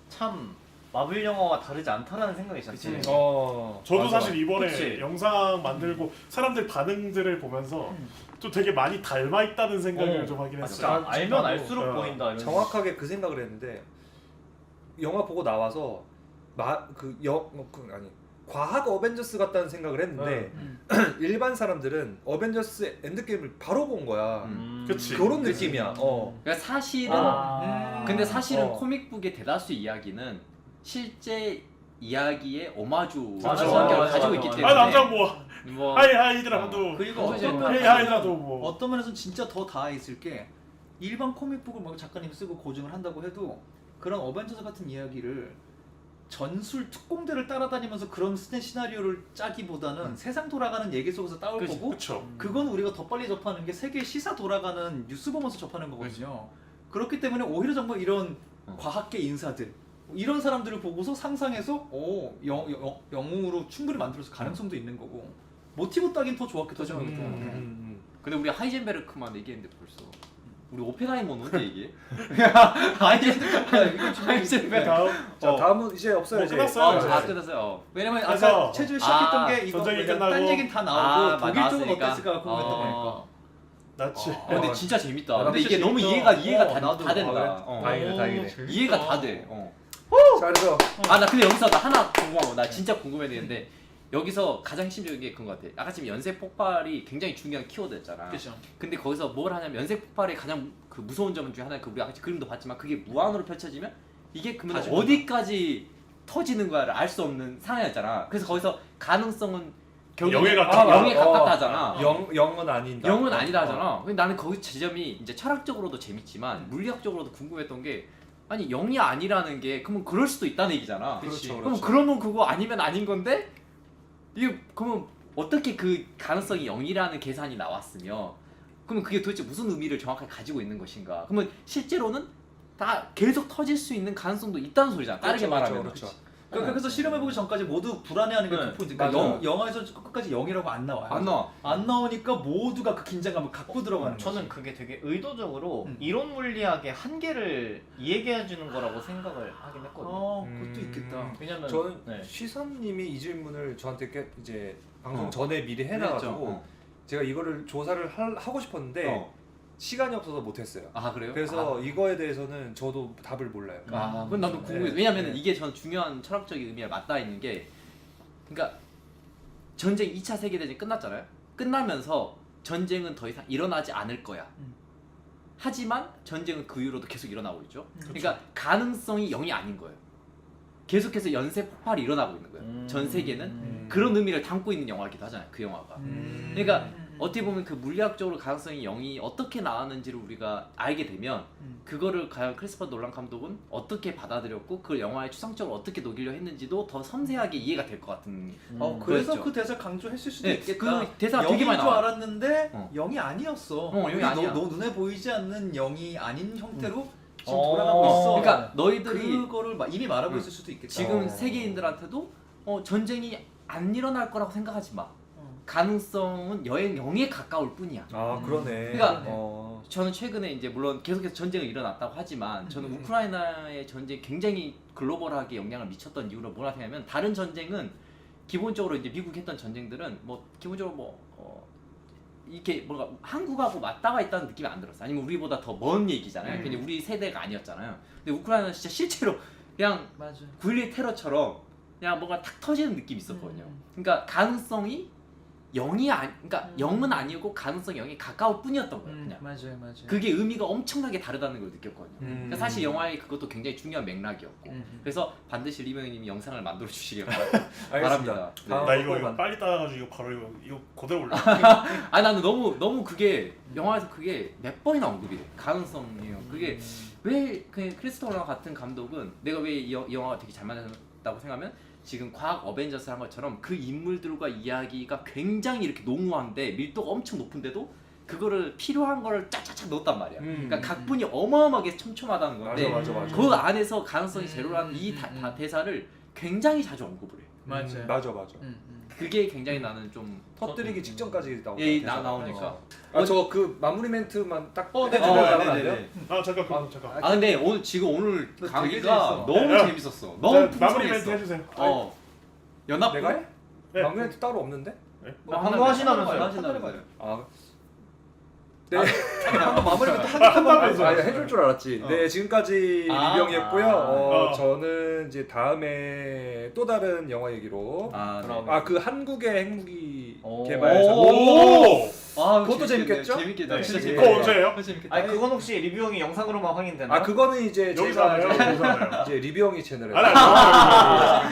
참 마블 영화와 다르지 않다라는 생각이 그치. 들어요. 저도 맞아. 사실 이번에 그치. 영상 만들고 사람들 반응들을 보면서 좀 되게 많이 닮아 있다는 생각을 좀 하긴 했어요. 진짜 알면 나도, 알수록 보인다. 이런 정확하게 그 생각을 했는데 영화 보고 나와서 과학 어벤져스 같다는 생각을 했는데 일반 사람들은 어벤져스 엔드게임을 바로 본 거야. 그치. 그런 느낌이야. 그러니까 사실은 근데 사실은 코믹북의 대다수 이야기는 실제 이야기의 오마주 맞아, 성격을 맞아, 가지고 맞아, 있기 맞아. 때문에 남자 뭐 하이드라도 그리고 어떤 어떤 면에서- 하이드라도 뭐 어떤 면에서는 진짜 더 닿아 있을 게 일반 코믹북을 막 작가님이 쓰고 고증을 한다고 해도 그런 어벤져스 같은 이야기를 전술 특공대를 따라다니면서 그런 시나리오를 짜기보다는 세상 돌아가는 얘기 속에서 따올 거고 그쵸. 그건 우리가 더 빨리 접하는 게 세계 시사 돌아가는 뉴스 보면서 접하는 거거든요. 그렇기 때문에 오히려 정말 이런 과학계 인사들 이런 사람들을 보고서 상상해서 영웅으로 충분히 만들어서 가능성도 있는 거고 모티브 따긴 더 좋았겠다 생각이 들어요. 근데 우리 하이젠베르크만 얘기했는데 벌써 우리 오펜하이머는 언제 얘기해? 하이젠베르크 다음 자 다음은 이제 없어요. 이제. 끝났어요. 다 끝났어요. 왜냐면 그래서- 아까 최초에 시작했던 게 이거 전쟁이 뭐냐, 끝나고 딴 얘기는 다 나오고 독일 쪽은 나왔으니까. 어땠을까 궁금했던 거니까. 나치. 근데 진짜 재밌다. 야, 근데 이게 진짜 너무 재밌다. 이해가 나도 다 된다. 다행이네. 이해가 다 돼. 자 그래서 나 근데 여기서 나 하나 궁금한 거, 나 진짜 궁금했는데 여기서 가장 핵심적인 게 그런 것 같아. 아까 지금 연쇄 폭발이 굉장히 중요한 키워드였잖아. 그렇죠. 근데 거기서 뭘 하냐면 연쇄 폭발의 가장 그 무서운 점 중에 하나가 우리 아까 그림도 봤지만 그게 무한으로 펼쳐지면 이게 그러면 어디까지 터지는 거야를 알 수 없는 상황이었잖아. 그래서 거기서 가능성은 결국 영에 가깝다. 영에 가깝다 하잖아. 영은 아니다. 영은 아니다 하잖아. 근데 나는 거기 지점이 이제 철학적으로도 재밌지만 물리학적으로도 궁금했던 게 아니 0이 아니라는 게 그러면 그럴 수도 있다는 얘기잖아. 그렇죠, 그럼 그렇죠. 그러면 그거 아니면 아닌 건데 이게 그러면 어떻게 그 가능성이 0이라는 계산이 나왔으며 그러면 그게 도대체 무슨 의미를 정확하게 가지고 있는 것인가? 그러면 실제로는 다 계속 터질 수 있는 가능성도 있다는 소리잖아. 빠르게 그렇죠, 말하면. 그렇죠. 그래서 실험해보기 전까지 모두 불안해하는 게 네. 그 포인트. 그러니까 맞아요. 영화에서 끝까지 0이라고 안 나와요. 안 나와. 안 나오니까 모두가 그 긴장감을 갖고 들어가는 거지. 저는 그게 되게 의도적으로 음. 이론 물리학의 한계를 얘기해 주는 거라고 생각을 하긴 했거든요. 그것도 있겠다. 왜냐면 저는 네. 시선님이 이 질문을 저한테 이제 방송 어. 전에 미리 해놔가지고 그랬죠. 제가 이거를 조사를 하고 싶었는데 시간이 없어서 못했어요. 아 그래요? 그래서 이거에 대해서는 저도 답을 몰라요. 그건 나도 궁금해. 네. 왜냐면 네. 이게 저는 중요한 철학적인 의미가 맞닿아 있는 게, 그러니까 전쟁 2차 세계대전이 끝났잖아요. 끝나면서 전쟁은 더 이상 일어나지 않을 거야. 하지만 전쟁은 그 이후로도 계속 일어나고 있죠. 그러니까 가능성이 0이 아닌 거예요. 계속해서 연쇄 폭발이 일어나고 있는 거예요. 전 세계는 그런 의미를 담고 있는 영화이기도 하잖아요. 그 영화가. 그러니까 어떻게 보면 그 물리학적으로 가능성이 0이 어떻게 나왔는지를 우리가 알게 되면 그거를 과연 크리스토퍼 놀란 감독은 어떻게 받아들였고 그 영화의 추상적으로 어떻게 녹이려 했는지도 더 섬세하게 이해가 될 것 같은. 그래서 그랬죠. 그 대사 강조했을 수도 네, 있겠다. 그 대사가 되게 0인 많이 줄 나와요. 알았는데 어. 0이 아니었어. 0이 우리 아니야. 너 눈에 보이지 않는 0이 아닌 형태로 지금 어. 돌아가고 있어. 그러니까 너희들이 그거를 이미 말하고 있을 수도 있겠다. 지금 세계인들한테도 전쟁이 안 일어날 거라고 생각하지 마. 가능성은 여행 0에 가까울 뿐이야. 아 그러네. 그러니까 저는 최근에 이제 물론 계속해서 전쟁이 일어났다고 하지만 저는 우크라이나의 전쟁이 굉장히 글로벌하게 영향을 미쳤던 이유는 뭐라 생각하면, 다른 전쟁은 기본적으로 이제 미국이 했던 전쟁들은 뭐 기본적으로 이렇게 뭔가 한국하고 맞닿아 있다는 느낌이 안 들었어. 아니면 우리보다 더 먼 얘기잖아요. 그냥 우리 세대가 아니었잖아요. 근데 우크라이나는 진짜 실제로 그냥 맞아. 9.11 테러처럼 그냥 뭔가 탁 터지는 느낌이 있었거든요. 그러니까 가능성이 0이 그러니까 0은 아니고 가능성이 0이 가까울 뿐이었던 거예요. 그냥. 맞아요. 그게 의미가 엄청나게 다르다는 걸 느꼈거든요. 그러니까 사실 음. 영화의 그것도 굉장히 중요한 맥락이었고, 그래서 반드시 리병님이 영상을 만들어 주시길 알겠습니다. 바랍니다. 네. 다음 나 이거 번 빨리 따라가지고 이거 바로 이거 그대로 올려. 아 나는 너무 그게 영화에서 그게 몇 번이나 언급이 돼. 가능성이에요. 그게 왜 그 크리스토퍼 노란 같은 감독은 내가 왜 이 영화가 되게 잘 만들었다고 생각하면, 지금 과학 어벤져스 한 것처럼 그 인물들과 이야기가 굉장히 이렇게 농후한데 밀도가 엄청 높은데도 그거를 필요한 거를 쫙쫙쫙 넣었단 말이야. 그러니까 각본이 어마어마하게 촘촘하다는 건데 맞아. 그 안에서 가능성이 제로라는 이 대사를 굉장히 자주 언급을 해. 맞아요. 맞아. 그게 굉장히 나는 좀 터뜨리기 직전까지 나오고. 예, 나오니까. 저 그 마무리 멘트만 딱. 네, 해주면 안 네네네. 돼요? 아 잠깐. 아 근데 오늘 오늘 되게 강의가 재밌어. 너무 네. 재밌었어. 너무 마무리 멘트 풍성했어. 해주세요. 연합 내가 해? 네. 마무리 멘트 따로 없는데? 방금 하시나면서요? 하시나면서요. 아. 네. 한번 마무리 멘트 한다면서요. 아, 해줄 줄 알았지. 네, 지금까지 리병이었고요. 아. 저는 이제 다음에 또 다른 영화 얘기로. 아, 네. 아, 그 한국의 핵무기 오. 개발에서. 오. 아, 그것도 재밌겠죠? 재밌겠다. 네. 진짜 그거 재밌겠다. 언제예요? 재밌겠다. 아니 그건 혹시 리뷰형이 영상으로만 확인되나요? 아, 그거는 이제 여기서 제가 하나요? 여기서 하나요? 이제 리병이 채널에서. 아니.